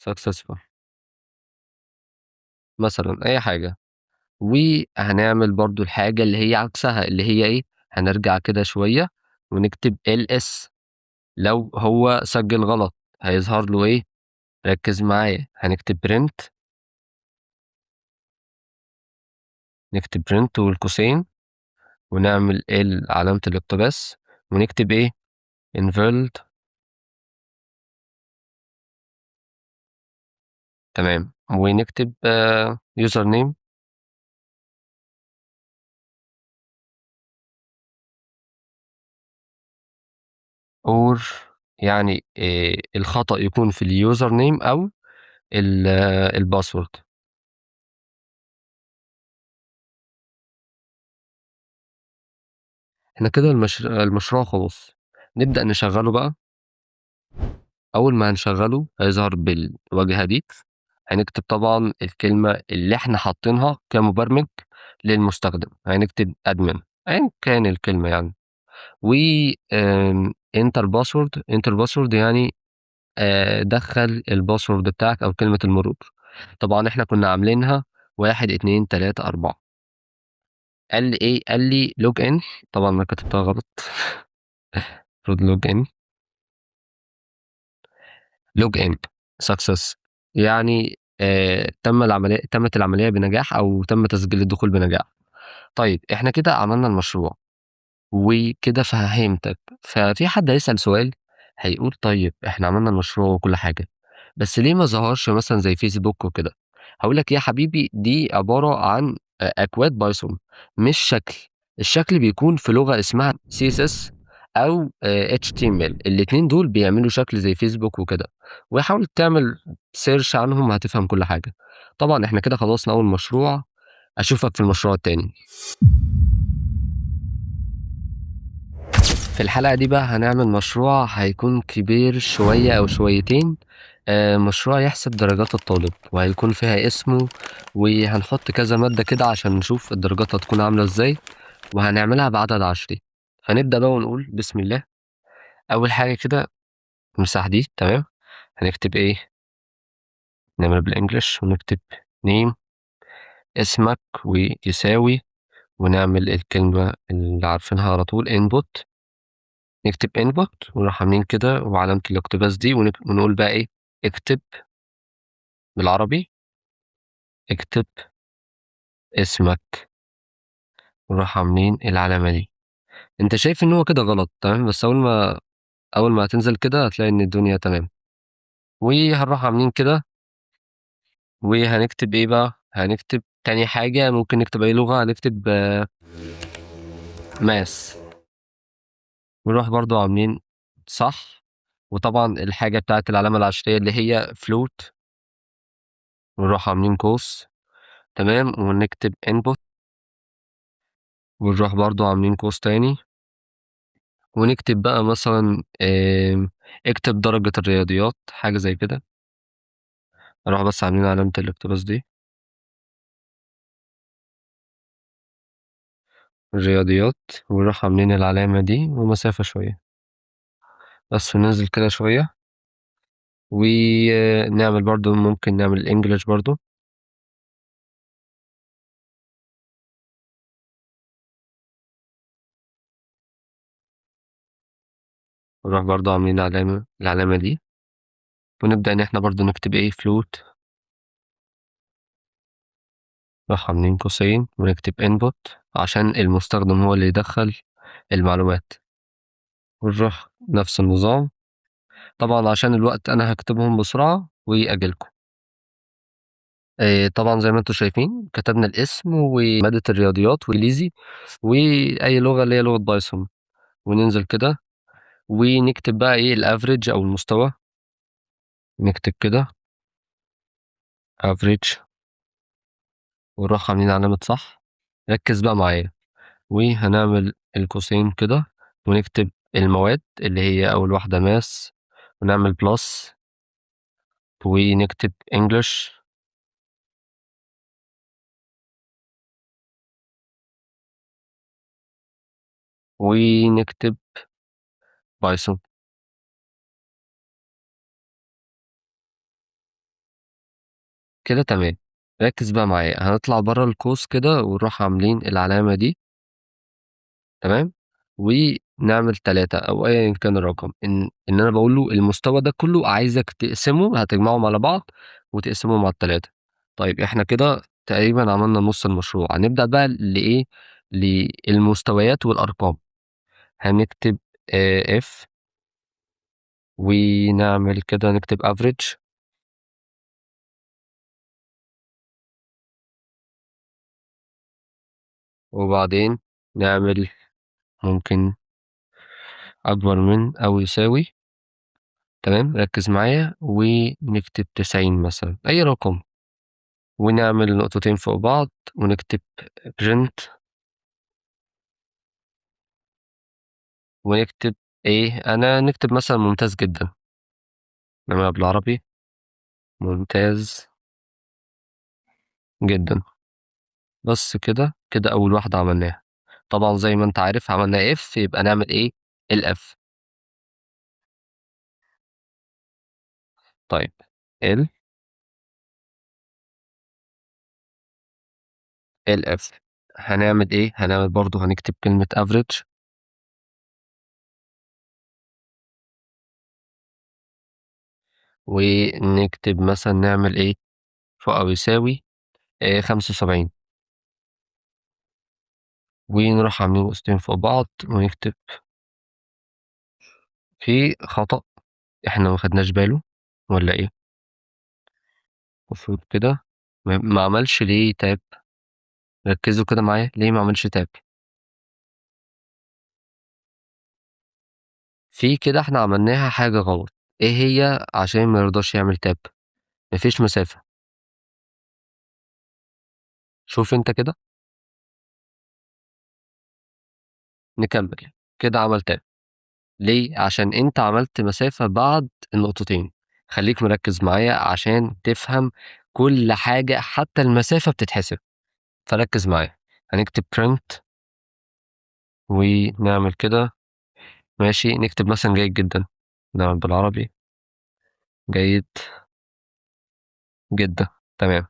successful مثلا أي حاجة. وهنعمل برضو الحاجة اللي هي عكسها، اللي هي إيه، هنرجع كده شوية ونكتب ls. لو هو سجل غلط هيظهر له إيه، ركز معايا، هنكتب print، نكتب print والقوسين ونعمل علامة الاقتباس ونكتب ايه invalid. تمام. ونكتب يوزر نيم، اور يعني الخطأ يكون في اليوزر نيم او الباسورد. احنا كده المشروع خلص. نبدأ نشغله بقى. اول ما هنشغله هيظهر بالواجهة دي. هنكتب طبعا الكلمة اللي احنا حاطينها كمبرمج للمستخدم، هنكتب admin ايا كان الكلمة يعني. و انتر باسورد يعني دخل الباسورد بتاعك او كلمة المرور. طبعا احنا كنا عاملينها 1 2 3 4. قال لي ايه، قال لي لوج ان. طبعا انا كتبتها غلط. المفروض لوج ان، لوج ان سكسس، يعني تمت العملية بنجاح او تم تسجيل الدخول بنجاح. طيب احنا كده عملنا المشروع وكده فهمتك. ففي حد هيسأل سؤال، هيقول طيب احنا عملنا المشروع وكل حاجة، بس ليه ما ظهرش مثلا زي فيسبوك وكده؟ هقول لك يا حبيبي، دي عبارة عن اكواد بايثون مش شكل. الشكل بيكون في لغة اسمها CSS او HTML. الاتنين دول بيعملوا شكل زي فيسبوك وكده، وحاول تعمل سيرش عنهم هتفهم كل حاجة. طبعا احنا كده خلصنا اول مشروع. اشوفك في المشروع التاني. في الحلقة دي بقى هنعمل مشروع هيكون كبير شوية أو شويتين. مشروع يحسب درجات الطالب وهيكون فيها اسمه، وهنحط كذا مادة كده عشان نشوف الدرجات هتكون عاملة ازاي، وهنعملها بعدد 10. هنبدأ بقى ونقول بسم الله. أول حاجة كده المساحة دي تمام. هنكتب ايه، نعمل بالإنجلش ونكتب نيم، اسمك ويساوي، ونعمل الكلمة اللي عارفينها على طول input. نكتب input ونروح عاملين كده وعلامة الاقتباس دي ونقول بقى ايه، اكتب بالعربي، اكتب اسمك، ونروح عاملين العلامة دي. انت شايف ان هو كده غلط تمام، بس اول ما هتنزل كده هتلاقي ان الدنيا تمام. وهنروح عاملين كده. وهنكتب ايه بقى، هنكتب تاني حاجة ممكن نكتب اي لغة، هنكتب ماس. ونروح برضو عاملين صح. وطبعا الحاجة بتاعت العلامة العشرية اللي هي فلوت، ونروح عاملين قوس. تمام. ونكتب input ونروح برضو عاملين قوس تاني. ونكتب بقى مثلا اكتب درجة الرياضيات حاجة زي كده. نروح بس عاملين علامة الاقتباس دي، الرياضيات، ونروح عاملين العلامة دي ومسافة شوية. بس ننزل كده شوية، ونعمل برضو، ممكن نعمل الانجليش برضو. نروح برضو عاملين العلامة دي، ونبدأ إن إحنا برضو نكتب إيه فلوت. نروح عاملين قوسين ونكتب input عشان المستخدم هو اللي يدخل المعلومات، ونروح نفس النظام. طبعا عشان الوقت أنا هكتبهم بسرعة وأجيلكم. طبعا زي ما انتم شايفين كتبنا الاسم ومادة الرياضيات وإنجليزي وأي لغة اللي هي لغة بايثون، وننزل كده ونكتب بقى إيه الأفريج أو المستوى. نكتب كده average، ونروح عاملين علامة صح. ركز بقى معايا، وهنعمل القوسين كده ونكتب المواد اللي هي أول واحدة ماس، ونعمل بلس، ونكتب English، ونكتب بايثون. كده تمام. ركز بقى معايا، هنطلع بره القوس كده ونروح عاملين العلامة دي. تمام. ونعمل 3 أو أيا كان الرقم، إن أنا بقول له المستوى ده كله عايزك تقسمه، هتجمعهم على بعض وتقسمهم على ال3. طيب إحنا كده تقريبا عملنا نص المشروع. هنبدأ بقى لإيه؟ للمستويات والأرقام. هنكتب F، ونعمل كده نكتب average، وبعدين نعمل ممكن أكبر من أو يساوي. تمام، ركز معايا، ونكتب 90 مثلا أي رقم، ونعمل نقطتين فوق بعض ونكتب print، ونكتب إيه، أنا نكتب مثلا ممتاز جدا، نعملها بالعربي ممتاز جدا. بس كده كده أول واحدة عملناها. طبعا زي ما أنت عارف عملنا F، يبقى نعمل إيه الF. طيب ال الF هنعمل إيه؟ هنعمل برضو هنكتب كلمة average، ونكتب مثلا نعمل إيه فوق أو يساوي 75، ونروح عاملين قوسين فوق بعض ونكتب في خطأ إحنا ما خدناش باله ولا إيه؟ المفروض كده ما عملش ليه تاب. ركزوا كده معايا، ليه ما عملش تاب؟ في كده إحنا عملناها حاجة غلط. إيه هي؟ عشان ما يرضاش يعمل تاب، مفيش مسافة. شوف أنت كده، نكمل. كده عمل تاب ليه؟ عشان أنت عملت مسافة بعد النقطتين. خليك مركز معايا عشان تفهم كل حاجة، حتى المسافة بتتحسب، فركز معايا. هنكتب print ونعمل كده. ماشي، نكتب مثلا جيد جدا، نعمل بالعربي جيد جدا. تمام.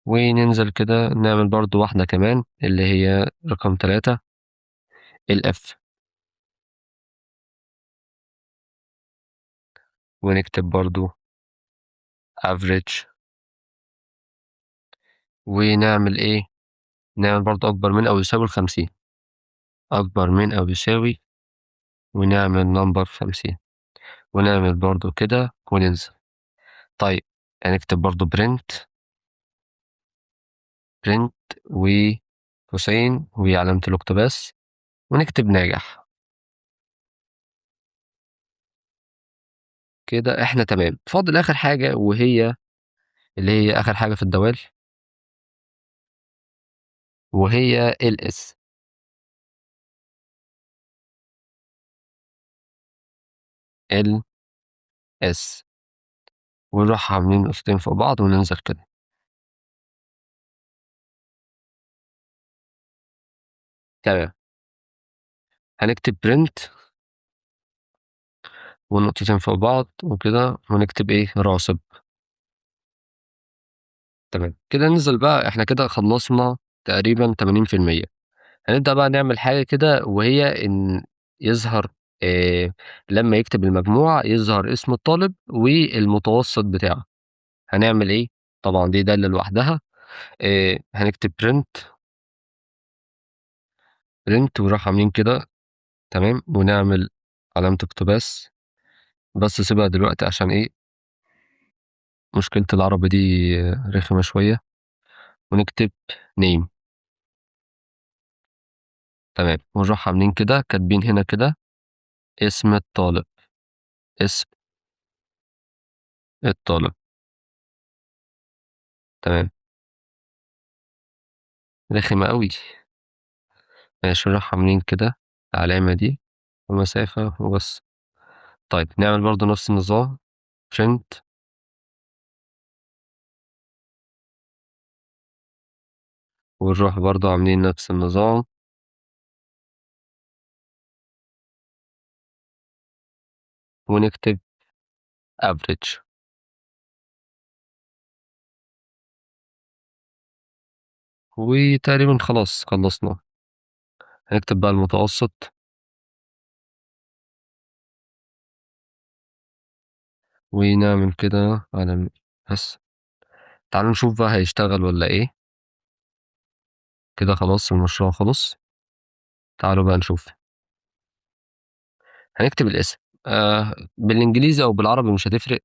وننزل كده نعمل برضو واحدة كمان اللي هي رقم 3 الF، ونكتب برضو average، ونعمل ايه؟ نعمل برضو أكبر من أو يساوي 50، أكبر من أو يساوي، ونعمل نمبر 50، ونعمل برضو كده وننزل. طيب هنكتب برضو print وقوسين وعلامة الاقتباس، ونكتب ناجح. كده احنا تمام. فاضل آخر حاجة، وهي اللي هي آخر حاجة في الدوال، وهي ls. ls، ونروح عاملين نقطتين فوق بعض وننزل كده. تمام. هنكتب print والنقطتين فوق بعض وكده، ونكتب إيه راسب. تمام كده ننزل بقى، إحنا كده خلصنا تقريبا 80%. هنبدأ بقى نعمل حاجة كده، وهي إن يظهر لما يكتب المجموع يظهر اسم الطالب والمتوسط بتاعه. هنعمل إيه؟ طبعا دي دالة لوحدها. هنكتب print وراح عاملين كده. تمام، ونعمل علامة اقتباس، بس سيبها دلوقتي عشان إيه، مشكلة العربي دي رخمة شوية. ونكتب name. تمام، ونروح عاملين كده كاتبين هنا كده اسم الطالب. اسم الطالب. تمام، رخمة قوي. ماشي، نروح عاملين كده العلامة دي ومسافة وبس. طيب نعمل برضو نفس النظام print، ونروح برضو عاملين نفس النظام ونكتب average. وتقريبا خلاص خلصنا. هنكتب بقى المتوسط ونعمل كده على بس. تعالوا نشوف بقى هيشتغل ولا ايه. كده خلاص المشروع خلص. تعالوا بقى نشوف. هنكتب الاسم بالانجليزي او بالعربي مش هتفرق.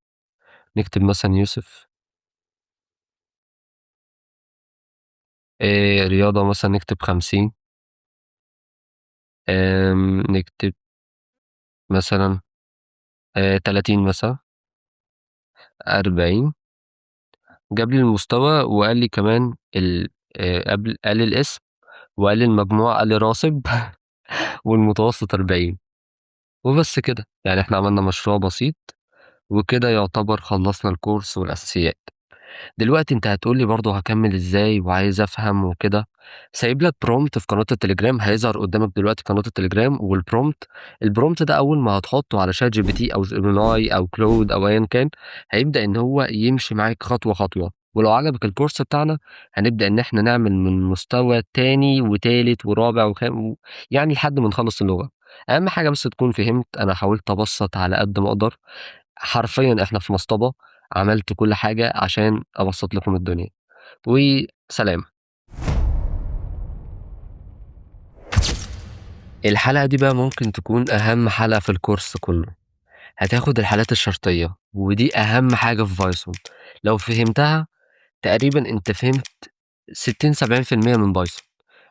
نكتب مثلا يوسف. رياضة مثلا نكتب 50. نكتب مثلا 30 مثلا. 40. جاب لي المستوى وقال لي كمان قبل قال لي الاسم، وقال لي المجموع، قال لي راسب والمتوسط 40. وبس كده، يعني احنا عملنا مشروع بسيط، وكده يعتبر خلصنا الكورس والأساسيات. دلوقتي انت هتقولي برضه هكمل ازاي وعايز افهم وكده. سايب لك برومت في قناة التليجرام، هيظهر قدامك دلوقتي قناة التليجرام والبرومت. البرومت ده اول ما هتحطه على شات جي بي تي او جيميناي او كلود او ايا كان، هيبدأ ان هو يمشي معاك خطوة خطوة. ولو عجبك الكورس بتاعنا، هنبدأ ان احنا نعمل من مستوى تاني وتالت ورابع يعني لحد ما نخلص اللغة. اهم حاجة بس تكون فهمت. انا حاولت ابسط على قد ما اقدر. حرفيا احنا في مصطبة. عملت كل حاجة عشان ابسط لكم الدنيا. وسلام. الحلقة دي بقى ممكن تكون أهم حلقة في الكورس كله. هتاخد الحالات الشرطية، ودي أهم حاجة في بايثون. لو فهمتها تقريبا أنت فهمت 60-70% من بايثون،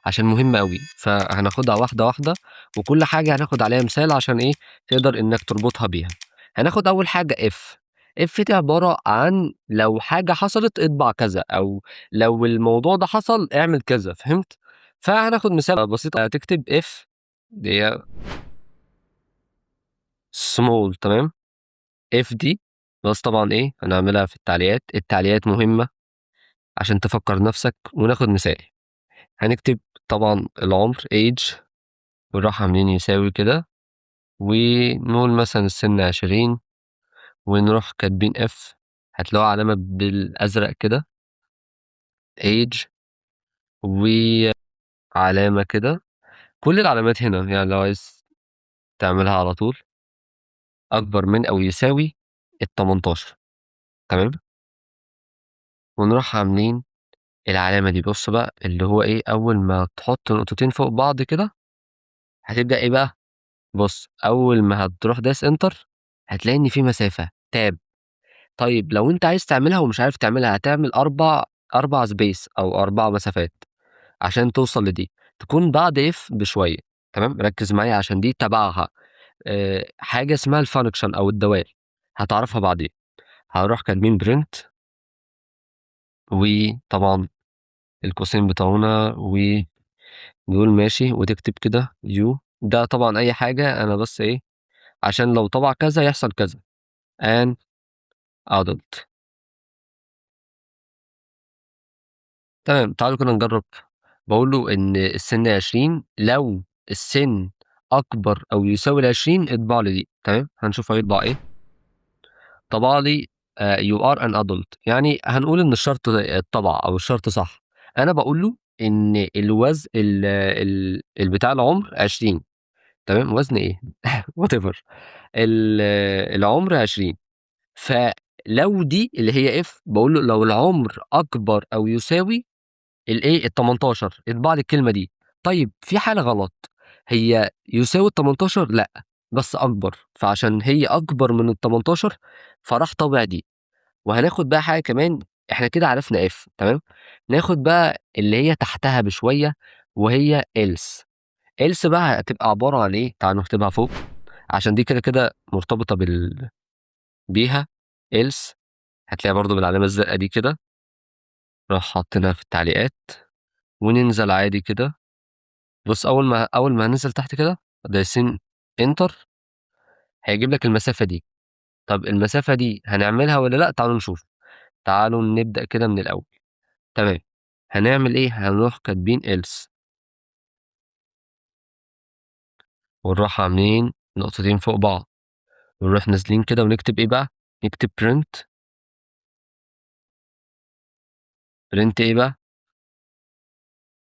عشان مهمة أوي. فهناخدها واحدة واحدة، وكل حاجة هناخد عليها مثال عشان إيه تقدر إنك تربطها بيها. هناخد أول حاجة اف دي عبارة عن لو حاجة حصلت اطبع كذا، أو لو الموضوع ده حصل اعمل كذا، فهمت؟ فهناخد مثال بسيط. هتكتب اف دي small. تمام. اف دي بس طبعا ايه هنعملها في التعليقات. التعليقات مهمة عشان تفكر نفسك. وناخد مثال. هنكتب طبعا العمر age، ونروح عاملين يساوي كده، ونقول مثلا السن 20. ونروح كاتبين اف، هتلاقوا علامة بالأزرق كده age، وعلامة كده. كل العلامات هنا يعني لو عايز تعملها على طول أكبر من أو يساوي 18. تمام. ونروح عاملين العلامة دي. بص بقى اللي هو إيه، أول ما تحط نقطتين فوق بعض كده هتبدأ إيه بقى. بص أول ما هتروح داس انتر هتلاقي إن في مسافة تاب. طيب لو أنت عايز تعملها ومش عارف تعملها، هتعمل أربع سبيس أو 4 مسافات عشان توصل لدي. تكون بعد اف بشوية. تمام، ركز معايا عشان دي تبعها حاجة اسمها الفانكشن أو الدوال. هتعرفها بعدين. هروح كاتبين برنت، وطبعا القوسين بتوعنا ونقول ماشي، وتكتب كده يو. ده طبعا أي حاجة، أنا بس إيه عشان لو طبع كذا يحصل كذا. an adult. تمام، تعالوا كده نجرب. بقول له إن السن 20. لو السن أكبر أو يساوي ال20 اطبع لي دي، تمام، هنشوف هيطبع إيه. طبع لي you are an adult، يعني هنقول إن الشرط اتطبع أو الشرط صح. أنا باقول له إن البتاع العمر 20، تمام، وزن إيه whatever ال العمر 20. فلو دي اللي هي if، باقول له لو العمر أكبر أو يساوي الإيه، ال18 اطبع لي الكلمة دي. طيب في حالة غلط، هي يساوي ال18 لأ، بس أكبر، فعشان هي أكبر من ال18 فراح طابع دي. وهناخد بقى حاجة كمان، إحنا كده عرفنا if، تمام، ناخد بقى اللي هي تحتها بشوية وهي else. else بقى هتبقى عبارة عن إيه، تعالوا نكتبها فوق عشان دي كده مرتبطة بيها. else هتلاقيها برضه بالعلامة الزرقا دي كده، نروح حاطينها في التعليقات وننزل عادي كده. بُص، أول ما هننزل تحت كده دايسين enter هيجيب لك المسافة دي. طب المسافة دي هنعملها والّا لأ؟ تعالوا نشوف. تعالوا نبدأ كده من الأول. تمام. هنعمل إيه، هنروح كاتبين else ونروح عاملين نقطتين فوق بعض، ونروح نازلين كده ونكتب إيه بقى، نكتب print إيه بقى،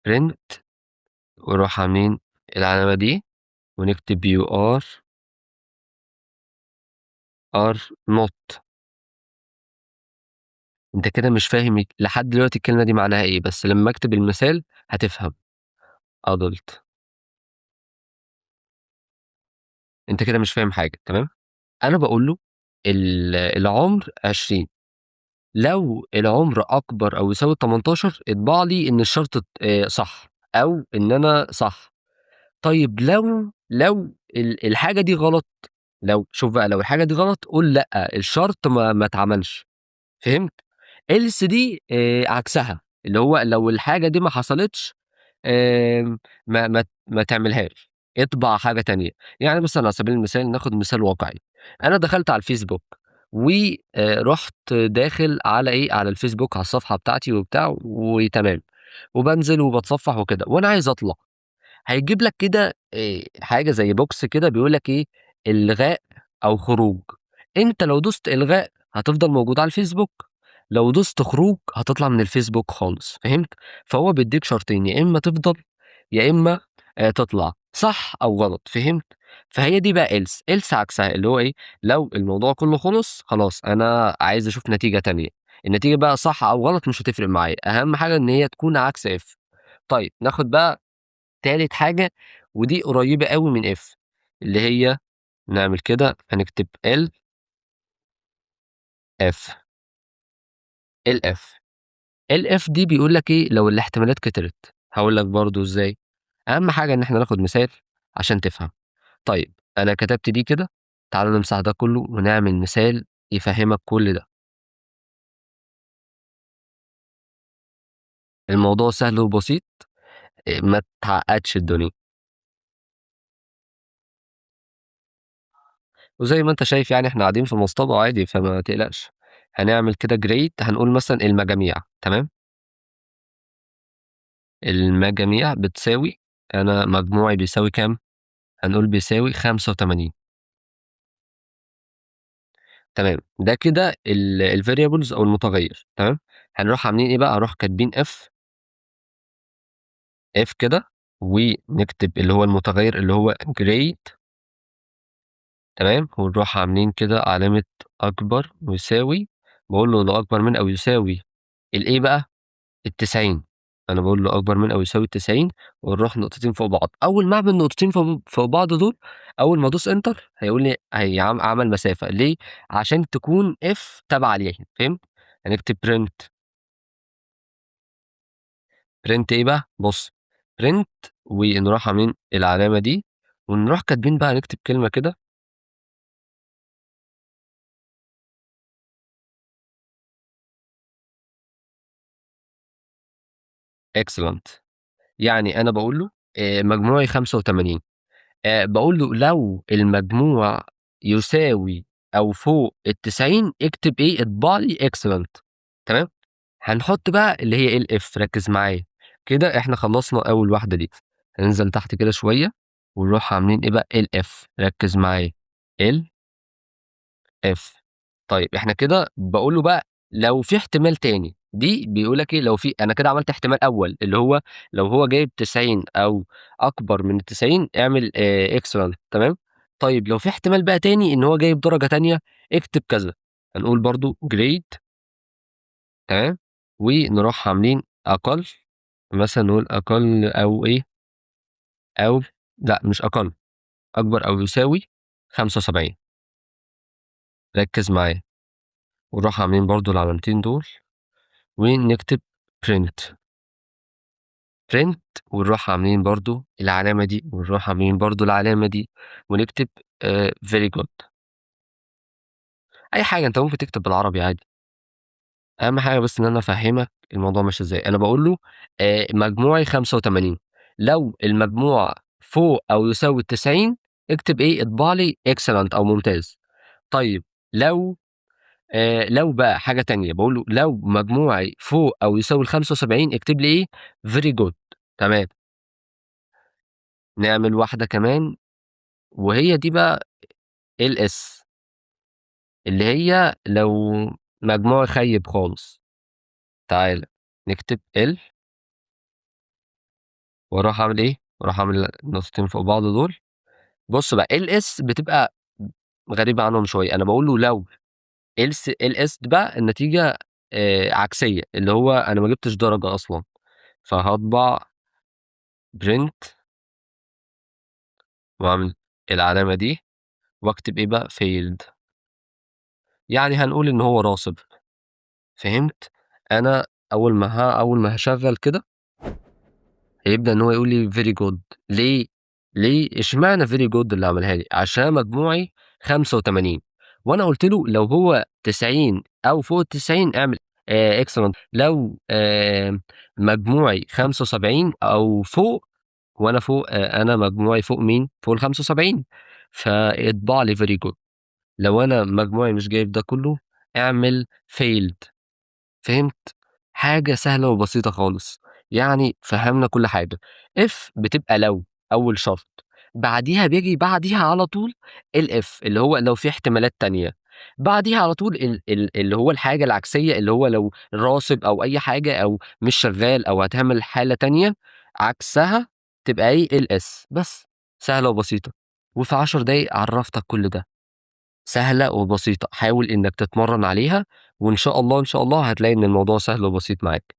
print ونروح عاملين العلامة دي ونكتب you are not. أنت كده مش فاهم لحد دلوقتي الكلمة دي معناها إيه، بس لمّا أكتب المثال هتفهم. adult. أنت كده مش فاهم حاجة، تمام؟ أنا باقول له العُمر 20، لو العُمر أكبر أو يساوي ال18 اطبع لي إن الشرط صح أو إن أنا صح. طيب لو الحاجة دي غلط، لو شوف بقى لو الحاجة دي غلط قُل لأ، الشرط ما اتعملش، فهمت؟ else دي عكسها، اللي هو لو الحاجة دي ما حصلتش ما تعملهاش، اطبع حاجة تانية. يعني مثلًا على سبيل المثال ناخد مثال واقعي، أنا دخلت على الفيسبوك و رُحت داخل على إيه، على الفيسبوك على الصفحة بتاعتي وبتاع وتمام، وبانزل وباتصفح وكده، وأنا عايز أطلع. هيجيب لك كده حاجة زي box كده بيقول لك إيه، إلغاء أو خروج. أنت لو دوست إلغاء هتفضل موجود على الفيسبوك، لو دوست خروج هتطلع من الفيسبوك خالص، فهمت؟ فهو بيدّيك شرطين، يا إما تفضل، يا إما تطلع، صح أو غلط، فهمت؟ فهي دي بقى else عكسها اللي هو إيه، لو الموضوع كلّه خلص خلاص أنا عايز أشوف نتيجة تانية، النتيجة بقى صح أو غلط مش هتفرق معايا، أهم حاجة إن هي تكون عكس if. طيب ناخد بقى تالت حاجة ودي قريبة أوي من if، اللي هي نعمل كده هنكتب الf. الf الf دي بيقول لك إيه، لو الاحتمالات كترت، هاقول لك برضه إزاي. أهم حاجة إن إحنا ناخد مثال عشان تفهم. طيب أنا كتبت دي كده، تعالَ نمسح ده كله ونعمل مثال يفهّمك كل ده. الموضوع سهل وبسيط، ما تعقّدش الدنيا. وزي ما أنت شايف يعني إحنا قاعدين في مصطبة عادي فما تقلقش. هنعمل كده grade، هنقول مثلًا المجاميع، تمام؟ المجاميع بتساوي، أنا مجموعي بيساوي كام؟ هنقول بيساوي 85. تمام، ده كده الvariables أو المتغيّر، تمام. هنروح عاملين إيه بقى، هنروح كاتبين if كده ونكتب اللي هو المتغيّر اللي هو grade، تمام، ونروح عاملين كده علامة أكبر ويساوي، باقول له لو أكبر من أو يساوي الإيه بقى، ال90. أنا باقول له أكبر من أو يساوي ال90 ونروح نقطتين فوق بعض. أول ما أعمل نقطتين فوق بعض دول، أول ما أدوس enter هيقول لي عمل مسافة، ليه؟ عشان تكون if تابعة ليها، فهمت؟ هنكتب print إيه بقى، بُص print ونروح عاملين العلامة دي ونروح كاتبين بقى نكتب كلمة كده excellent. يعني أنا باقول له مجموعي 85، باقول له لو المجموع يساوي أو فوق ال90 اكتب إيه، اطبع لي excellent، تمام. هنحط بقى اللي هي إيه الF، ركّز معايا. كده إحنا خلّصنا أول واحدة دي، هننزل تحت كده شوية ونروح عاملين إيه بقى الF، ركّز معايا الF. طيب إحنا كده باقول له بقى لو في احتمال تاني، دي بيقول لك إيه، لو في أنا كده عملت احتمال أول اللي هو لو هو جايب 90 أو أكبر من ال90 اعمل excellent تمام. طيب لو في احتمال بقى تاني إن هو جايب درجة تانية اكتب كذا، هنقول برضه grade تمام، ونروح عاملين أقل، مثلًا نقول أقل أو إيه، أو لأ مش أقل، أكبر أو يساوي 75. ركّز معايا، ونروح عاملين برضه العلامتين دول ونكتب print. print ونروح عاملين برضه العلامة دي، ونروح عاملين برضه العلامة دي، ونكتب very good. أي حاجة أنت ممكن تكتب بالعربي عادي، أهم حاجة بس إن أنا أفهّمك الموضوع ماشي إزاي. أنا باقول له مجموعي 85، لو المجموع فوق أو يساوي ال90 اكتب إيه، اطبع لي excellent أو ممتاز. طيب لو لو بقى حاجة تانية، باقول له لو مجموعي فوق أو يساوي ال75 اكتب لي إيه، very good. تمام، نعمل واحدة كمان وهي دي بقى LS، اللي هي لو مجموعي خيّب خالص. تعالَ نكتب L وأروح أعمل إيه، وأروح أعمل النقطتين فوق بعض دول. بُص بقى LS بتبقى غريبة عنهم شوية، أنا باقول له لو LS دي بقى النتيجة عكسية، اللي هو أنا ما جبتش درجة أصلًا، فهاطبع print وأعمل العلامة دي وأكتب إيه بقى failed، يعني هنقول إن هو راسب. فهمت؟ أنا أول ما هاشغّل كده هيبدأ إن هو يقول لي very good. ليه؟ ليه؟ اشمعنى very good اللي عملها لي؟ عشان مجموعي 85 وأنا قُلت له لو هو 90 أو فوق ال90 اعمل excellent، لو مجموعي 75 أو فوق وأنا فوق أنا مجموعي فوق مين؟ فوق ال75 فاطبع لي very good. لو أنا مجموعي مش جايب ده كله اعمل failed. فهمت؟ حاجة سهلة وبسيطة خالص، يعني فهّمنا كل حاجة. if بتبقى لو أول شرط، بعديها بييجي بعديها على طول الif اللي هو لو في احتمالات تانية، بعديها على طول اللي هو الحاجة العكسية اللي هو لو راسب أو أي حاجة أو مش شغال أو هتعمل حالة تانية عكسها تبقى إيه الS بس، سهلة وبسيطة، وفي 10 دقايق عرّفتك كل ده. سهلة وبسيطة، حاول إنك تتمرّن عليها وإن شاء الله، إن شاء الله هتلاقي إن الموضوع سهل وبسيط معاك.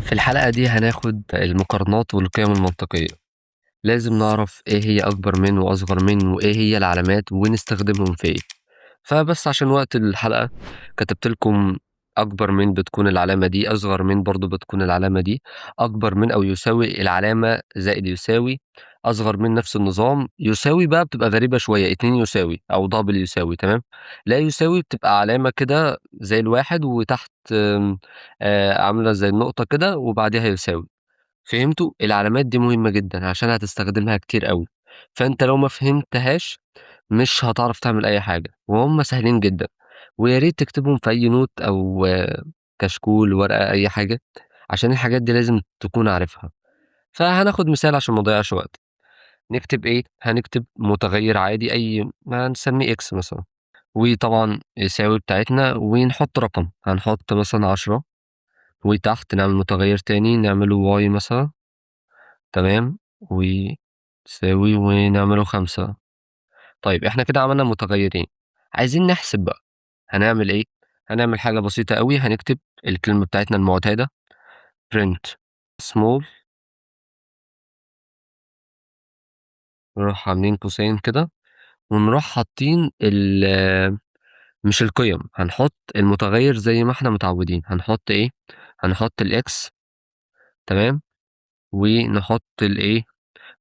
في الحلقة دي هناخد المقارنات والقيم المنطقية، لازم نعرف إيه هي أكبر من وأصغر من وإيه هي العلامات ونستخدمهم في إيه. فبس عشان وقت الحلقة كتبت لكم أكبر من بتكون العلامة دي، أصغر من برضه بتكون العلامة دي، أكبر من أو يساوي العلامة زائد يساوي، أصغر من نفس النظام، يساوي بقى بتبقى غريبة شوية 2 يساوي أو double يساوي تمام، لا يساوي بتبقى علامة كده زي الواحد وتحت عاملة زي النقطة كده وبعديها يساوي. فهمتوا؟ العلامات دي مهمة جدًا عشان هتستخدمها كتير أوي، فأنت لو ما فهمتهاش مش هتعرف تعمل أي حاجة، وهُم سهلين جدًا، ويا ريت تكتبهم في أي note أو كشكول، ورقة، أي حاجة، عشان الحاجات دي لازم تكون عارفها. فهناخد مثال عشان ما نضيّعش وقت، نكتب إيه، هنكتب متغيّر عادي أي ما نسميه X مثلًا، وطبعًا يساوي بتاعتنا ونحط رقم، هنحط مثلًا 10 وتحت نعمل متغيّر تاني نعمله Y مثلًا تمام، ويساوي ونعمله 5. طيب إحنا كده عملنا متغيّرين، عايزين نحسب بقى، هنعمل إيه، هنعمل حاجة بسيطة أوي، هنكتب الكلمة بتاعتنا المعتادة print small، نروح عاملين قوسين كده، ونروح حاطين مش القيم، هنحط المتغيّر زي ما إحنا متعودين، هنحط إيه، هنحط الX تمام، ونحط الإيه،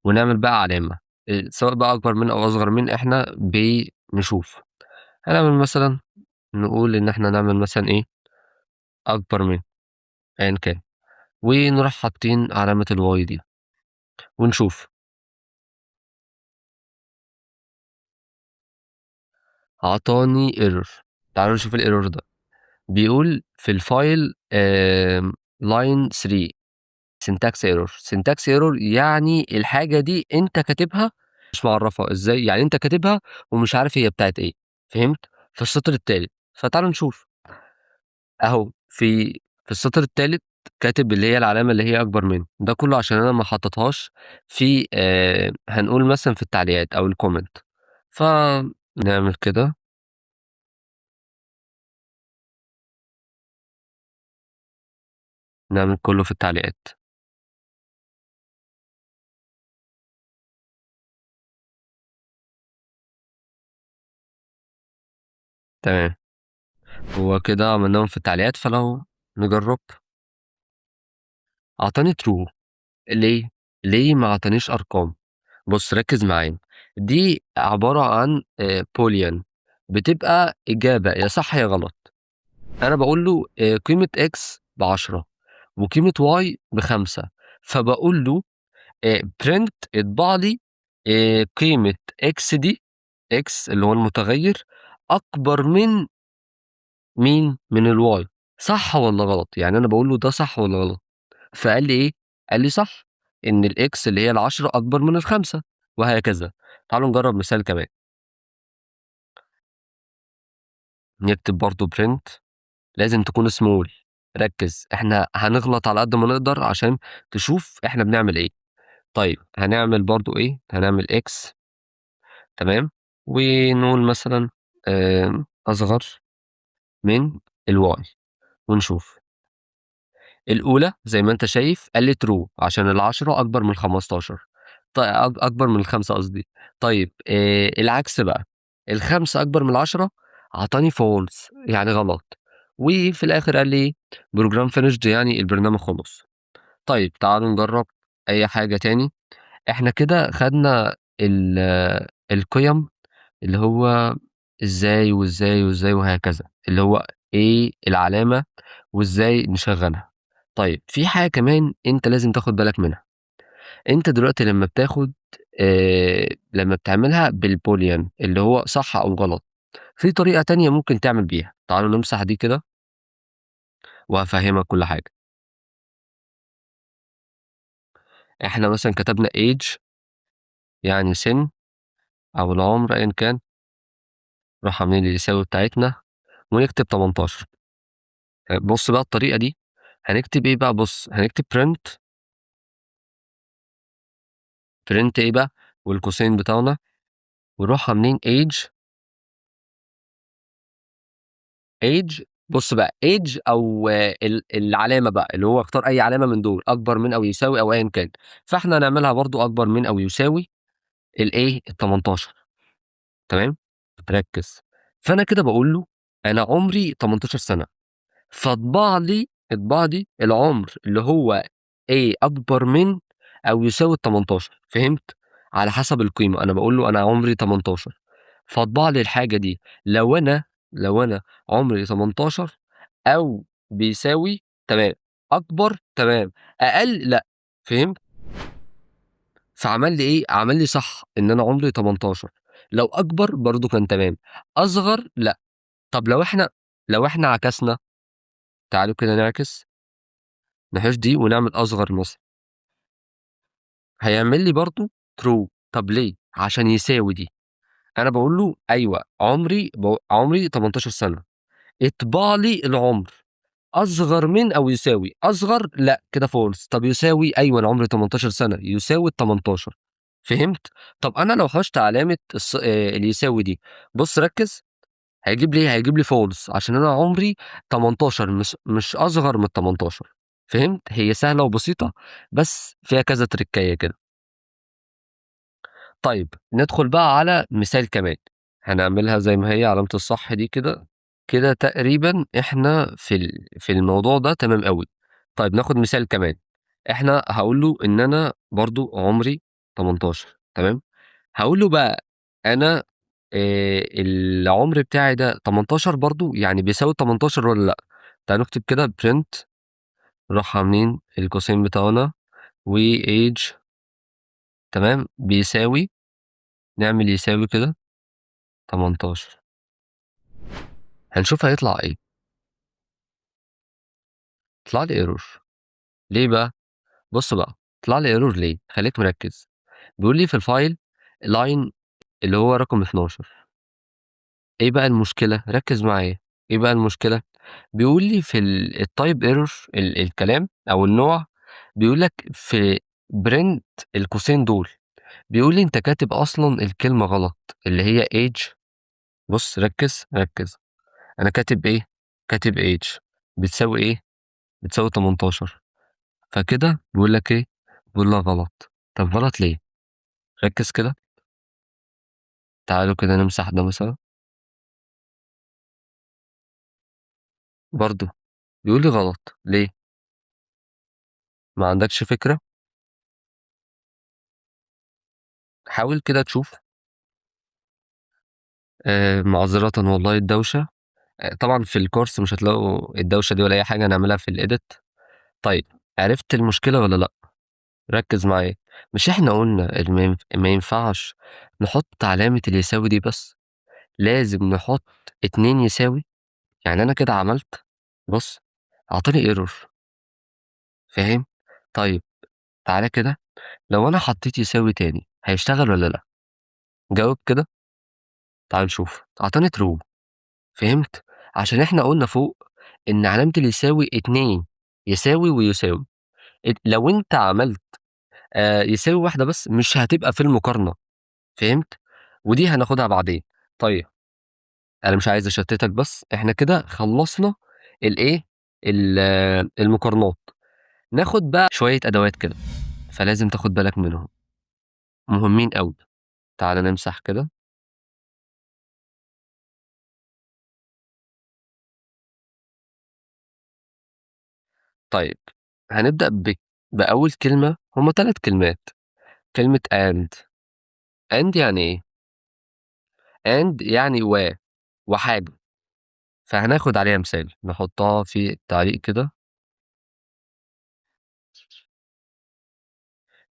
ونعمل بقى علامة، سواء بقى أكبر من أو أصغر من إحنا بنشوف، هنعمل مثلًا نقول إن إحنا نعمل مثلًا إيه، أكبر من أيًا كان. ونروح حاطين علامة الY دي ونشوف، عطاني error. تعالوا نشوف الerror ده، بيقول في الfile line 3 syntax error. syntax error يعني الحاجة دي أنت كاتبها مش معرّفها، إزاي؟ يعني أنت كاتبها ومش عارف هي بتاعة إيه، فهمت؟ في السطر التالت، فتعالَ نشوف. أهو في السطر التالت كاتب اللي هي العلامة اللي هي أكبر من، ده كلّه عشان أنا ما حطيتهاش في هنقول مثلًا في التعليقات أو الcomment. فنعمل كده، نعمل كلّه في التعليقات. تمام، هو كده عملناهم في التعليقات، فلو نجرّب. أعطاني true. ليه؟ ليه ما عطانيش أرقام؟ بُص ركّز معايا، دي عبارة عن boolean، بتبقى إجابة يا صح يا غلط. أنا باقول له قيمة x ب10 وقيمة y ب5، فباقول له print اطبع لي قيمة x دي، x اللي هو المتغيّر أكبر من مين؟ من الy، صح والّا غلط؟ يعني أنا باقول له ده صح والّا غلط؟ فقال لي إيه، قال لي صح، إن الX اللي هي ال10 أكبر من ال5 وهكذا. تعالوا نجرّب مثال كمان، نكتب برضه print، لازم تكون small. ركّز، إحنا هنغلط على قد ما نقدر عشان تشوف إحنا بنعمل إيه. طيب هنعمل برضه إيه، هنعمل X تمام، ونقول مثلًا أصغر من الY ونشوف. الأولى زي ما أنت شايف قال لي true عشان ال10 أكبر من ال15، أكبر من ال5 قصدي. طيب العكس بقى، ال5 أكبر من ال10 عطاني false يعني غلط، وفي الآخر قال لي إيه program finished يعني البرنامج خلص. طيب تعالوا نجرّب أي حاجة تاني. إحنا كده خدنا القِيَم اللي هو إزاي، وإزاي، وإزاي وهكذا، اللي هو إيه العلامة وإزاي نشغّلها. طيب في حاجة كمان أنت لازم تاخد بالك منها، أنت دلوقتي لمّا بتعملها بالboolean اللي هو صح أو غلط، في طريقة تانية ممكن تعمل بيها. تعالوا نمسح دي كده وهافهّمك كل حاجة. إحنا مثلًا كتبنا age يعني سِن أو العُمر أيًا كان، نروح عاملين اليساوي بتاعتنا ونكتب 18. بُص بقى الطريقة دي هنكتب إيه بقى، بُص هنكتب print إيه بقى والقوسين بتوعنا، ونروح عاملين age. بُص بقى age أو العلامة بقى، اللي هو اختار أي علامة من دول أكبر من أو يساوي أو أيًا كان، فإحنا هنعملها برضه أكبر من أو يساوي الإيه، ال18 تمام، ركّز. فأنا كده باقول له أنا عمري 18 سَنة، اطبع لي العُمر اللي هو أكبر من أو يساوي ال18، فهمت؟ على حسب القيمة، أنا باقول له أنا عمري 18، فاطبع لي الحاجة دي لو أنا عمري 18 أو بيساوي تمام، أكبر تمام، أقل لأ، فهمت؟ فعمل لي إيه، عمل لي صح إن أنا عمري 18، لو أكبر برضه كان تمام، أصغر لأ. طب لو إحنا عكسنا، تعالوا كده نعكس، نحُوش دي ونعمل أصغر مثلًا، هيعمل لي برضه true. طب ليه؟ عشان يساوي دي. أنا باقول له أيوه عمري 18 سَنة، اطبع لي العُمر أصغر من أو يساوي، أصغر لأ كده false، طب يساوي أيوه أنا عمري 18 سَنة، يساوي ال18، فهمت؟ طب أنا لو حُشت علامة اللي يساوي دي، بُص ركّز، هيجيب لي false عشان أنا عمري 18 مش أصغر من ال18، فهمت؟ هي سهلة وبسيطة بس فيها كذا تريكاية كده. طيب ندخل بقى على مثال كمان، هنعملها زي ما هي علامة الصح دي كده، كده تقريبًا إحنا في الموضوع ده تمام أوي. طيب ناخد مثال كمان، إحنا هاقول له إن أنا برضه عمري 18 تمام، هاقول له بقى أنا العمر بتاعي ده 18 برضه، يعني بيساوي ال18 والّا لأ؟ تعالوا نكتب كده print، نروح عاملين القوسين بتوعنا وage تمام، بيساوي، نعمل يساوي كده 18، هنشوف هيطلع إيه، يطلع لي error. ليه بقى؟ بُص بقى، طلع لي error ليه؟ خلّيك مركّز. بيقول لي في الfile line اللي هو رقم 12. إيه بقى المشكلة؟ ركّز معايا. إيه بقى المشكلة؟ بيقول لي في الtype error الكلام أو النوع، بيقول لك في print القوسين دول، بيقول لي أنت كاتب أصلًا الكلمة غلط، اللي هي age. بُص ركّز، ركّز. أنا كاتب إيه؟ كاتب age بتساوي إيه؟ بتساوي 18. فكده بيقول لك إيه؟ بيقول لك غلط. طب غلط ليه؟ ركّز كده. تعالوا كده نمسح ده مثلًا. برضه بيقول لي غلط، ليه؟ ما عندكش فكرة؟ حاول كده تشوف. معذرةً والله الدوشة. طبعًا في الcourse مش هتلاقوا الدوشة دي ولا أي حاجة، هنعملها في الedit. طيب، عرفت المشكلة والّا لأ؟ ركّز معايا. مش إحنا قُلنا ما ينفعش نحُط علامة اليساوي دي بس، لازم نحُط 2 يساوي؟ يعني أنا كده عملت، بُص، أعطاني error، فاهم؟ طيب تعالَ كده، لو أنا حطيت يساوي تاني هيشتغل والّا لأ؟ جاوب كده. تعال نشوف. أعطاني true. فهمت؟ عشان إحنا قُلنا فوق إن علامة اليساوي 2، يساوي ويساوي. لو أنت عملت يساوي واحدة بس مش هتبقى في المقارنة، فهمت؟ ودي هناخدها بعدين. طيب، أنا مش عايز أشتتك، بس إحنا كده خلّصنا الإيه، المقارنات. ناخد بقى شوية أدوات كده، فلازم تاخد بالك منهم، مهمين أوي. تعالَ نمسح كده. طيب، هنبدأ بأول كلمة. هُم 3 كلمات. كلمة and يعني إيه؟ and يعني وحاجة. فهناخد عليها مثال، نحطها في التعليق كده.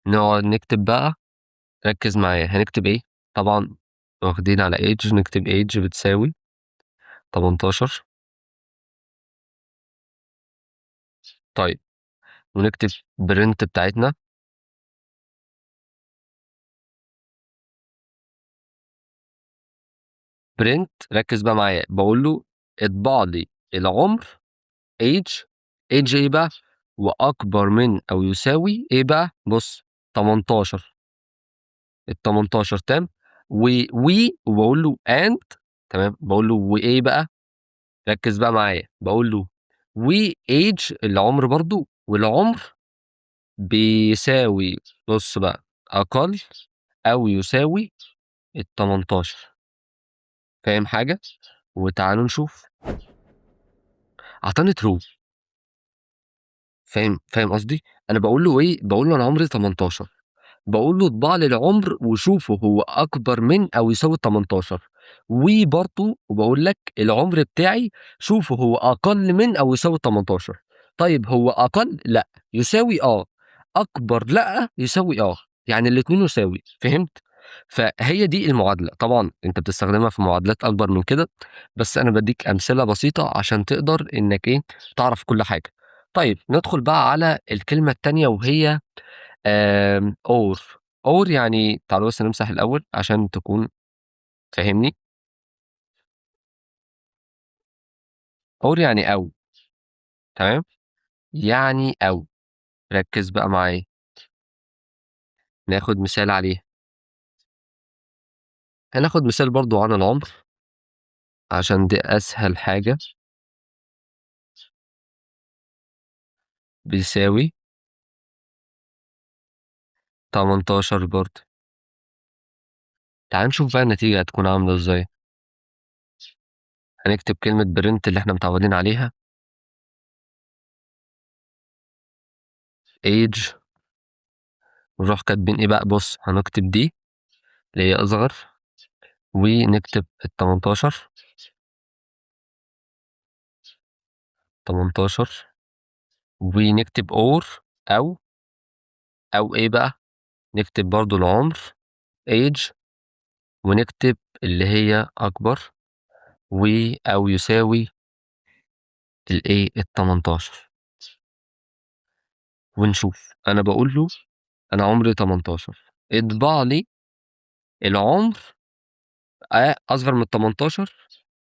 نقعد نكتب بقى. ركّز معايا، هنكتب إيه؟ طبعًا واخدين على age، نكتب age بتساوي 18. طيب، ونكتب print بتاعتنا. print، ركّز بقى معايا، باقول له اطبع لي العمر age. age إيه بقى؟ وأكبر من أو يساوي إيه بقى؟ بُص، 18. ال18 تمام. وباقول له and. تمام. باقول له وإيه بقى؟ ركّز بقى معايا، باقول له وage العمر برضه، والعمر بيساوي، بُص بقى، أقل أو يساوي ال18. فاهم حاجة؟ وتعالوا نشوف. أعطاني true. فاهم قصدي؟ أنا باقول له إيه، باقول له أنا عمري 18. باقول له اطبع لي العمر وشوفه هو أكبر من أو يساوي ال18. وبرضه وباقول لك العمر بتاعي شوفه هو أقل من أو يساوي ال18. طيب هو أقل؟ لأ. يساوي؟ آه. أكبر؟ لأ. يساوي؟ آه. يعني الاتنين يساوي، فهمت؟ فهي دي المعادلة. طبعًا أنت بتستخدمها في معادلات أكبر من كده، بس أنا بادّيك أمثلة بسيطة عشان تقدر إنك إيه، تعرف كل حاجة. طيب ندخل بقى على الكلمة التانية، وهي or. or يعني تعالوا بس نمسح الأول عشان تكون فاهمني. or يعني أو. تمام. يعني أو. ركّز بقى معايا. ناخد مثال عليها. هناخد مثال برضه عن العمر عشان دي أسهل حاجة. بيساوي 18 برضه. تعال نشوف بقى النتيجة هتكون عاملة إزاي. هنكتب كلمة print اللي إحنا متعودين عليها. age. ونروح كاتبين إيه بقى، بُص هنكتب دي اللي هي أصغر، ونكتب ال18. 18. ونكتب or أو إيه بقى، نكتب برضه العمر age، ونكتب اللي هي أكبر أو يساوي الإيه، ال18. ونشوف. أنا باقول له أنا عمري 18 اطبع لي العمر أصغر من ال18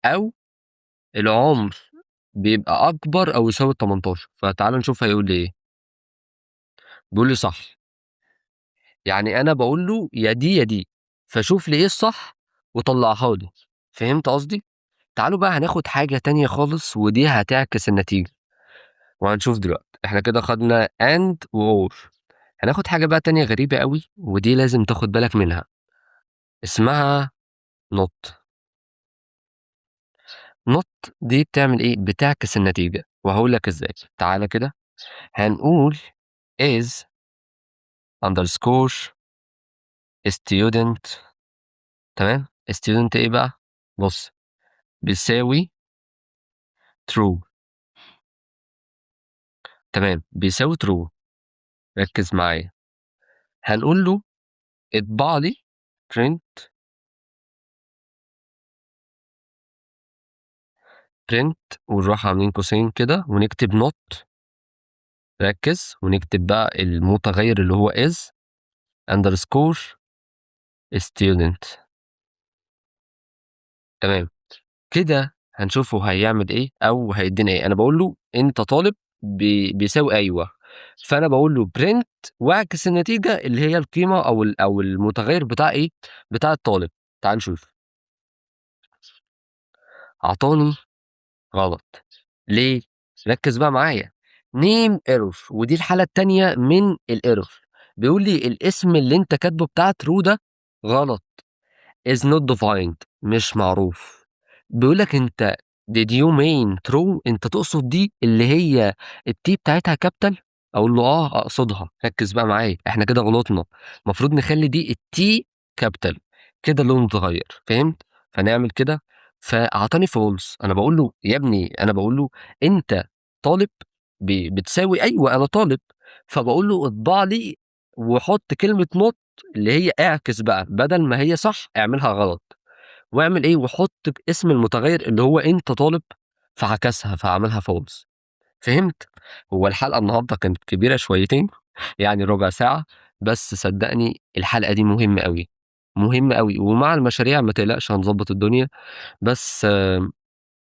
أو العمر بيبقى أكبر أو يساوي ال18 فتعالَ نشوف هيقول لي إيه. بيقول لي صح. يعني أنا باقول له يا دي، يا دي، فشوف لي إيه الصح وطلّعها لي، فهمت قصدي؟ تعالوا بقى هناخد حاجة تانية خالص ودي هتعكس النتيجة، وهنشوف دلوقتي. إحنا كده خدنا and وor. هناخد حاجة بقى تانية غريبة أوي ودي لازم تاخد بالك منها، اسمها not. not دي بتعمل إيه؟ بتعكس النتيجة، وهاقول لك إزاي. تعالَ كده هنقول is underscore student. تمام؟ student إيه بقى؟ بُص، بيساوي true. تمام، بيساوي true. ركّز معايا. هنقول له اطبع لي print ونروح عاملين قوسين كده ونكتب not. ركّز، ونكتب بقى المتغيّر اللي هو is underscore student. تمام، كده هنشوفه هيعمل إيه أو هيدّينا إيه. أنا باقول له أنت طالب بيساوي أيوه، فأنا باقول له print واعكس النتيجة اللي هي القيمة أو المتغيّر بتاع إيه، بتاع الطالب. تعال نشوف. أعطاني غلط. ليه؟ ركّز بقى معايا. name error ودي الحالة التانية من الerror. بيقول لي الاسم اللي أنت كاتبه بتاع true ده غلط. is not defined مش معروف. بيقول لك أنت did you mean true أنت تقصد دي اللي هي الT بتاعتها capital؟ أقول له آه أقصدها. ركّز بقى معايا، إحنا كده غلطنا. المفروض نخلّي دي الT capital كده اللون اتغيّر، فهمت؟ فنعمل كده. فأعطاني false. أنا باقول له يا ابني أنا باقول له أنت طالب بتساوي أيوه أنا طالب، فباقول له اطبع لي وحُط كلمة not اللي هي اعكس بقى، بدل ما هي صح اعملها غلط، واعمل إيه وحُط اسم المتغيّر اللي هو أنت طالب، فعكسها فعملها false. فهمت؟ هو الحلقة النهارده كانت كبيرة شويتين يعني ربع ساعة، بس صدّقني الحلقة دي مهمة أوي، مهمة أوي، ومع المشاريع ما تقلقش هنضبّط الدنيا. بس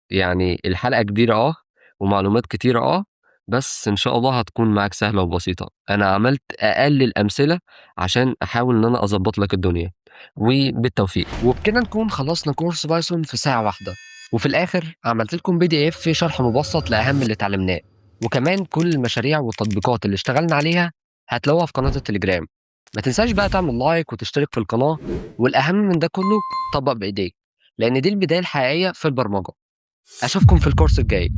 يعني الحلقة كبيرة ومعلومات كتيرة بس إن شاء الله هتكون معاك سهلة وبسيطة. أنا عملت أقل الأمثلة عشان أحاول إن أنا أضبّط لك الدنيا، وبالتوفيق. وبكده نكون خلّصنا كورس بايثون في ساعة واحدة، وفي الآخر عملت لكم PDF فيه شرح مبسّط لأهم اللي اتعلمناه، وكمان كل المشاريع والتطبيقات اللي اشتغلنا عليها هتلاقوها في قناة التليجرام. ما تنساش بقى تعمل لايك وتشترك في القناة، والأهم من ده كلّه طبّق بإيديك، لإن دي البداية الحقيقية في البرمجة. أشوفكم في الكورس الجاي.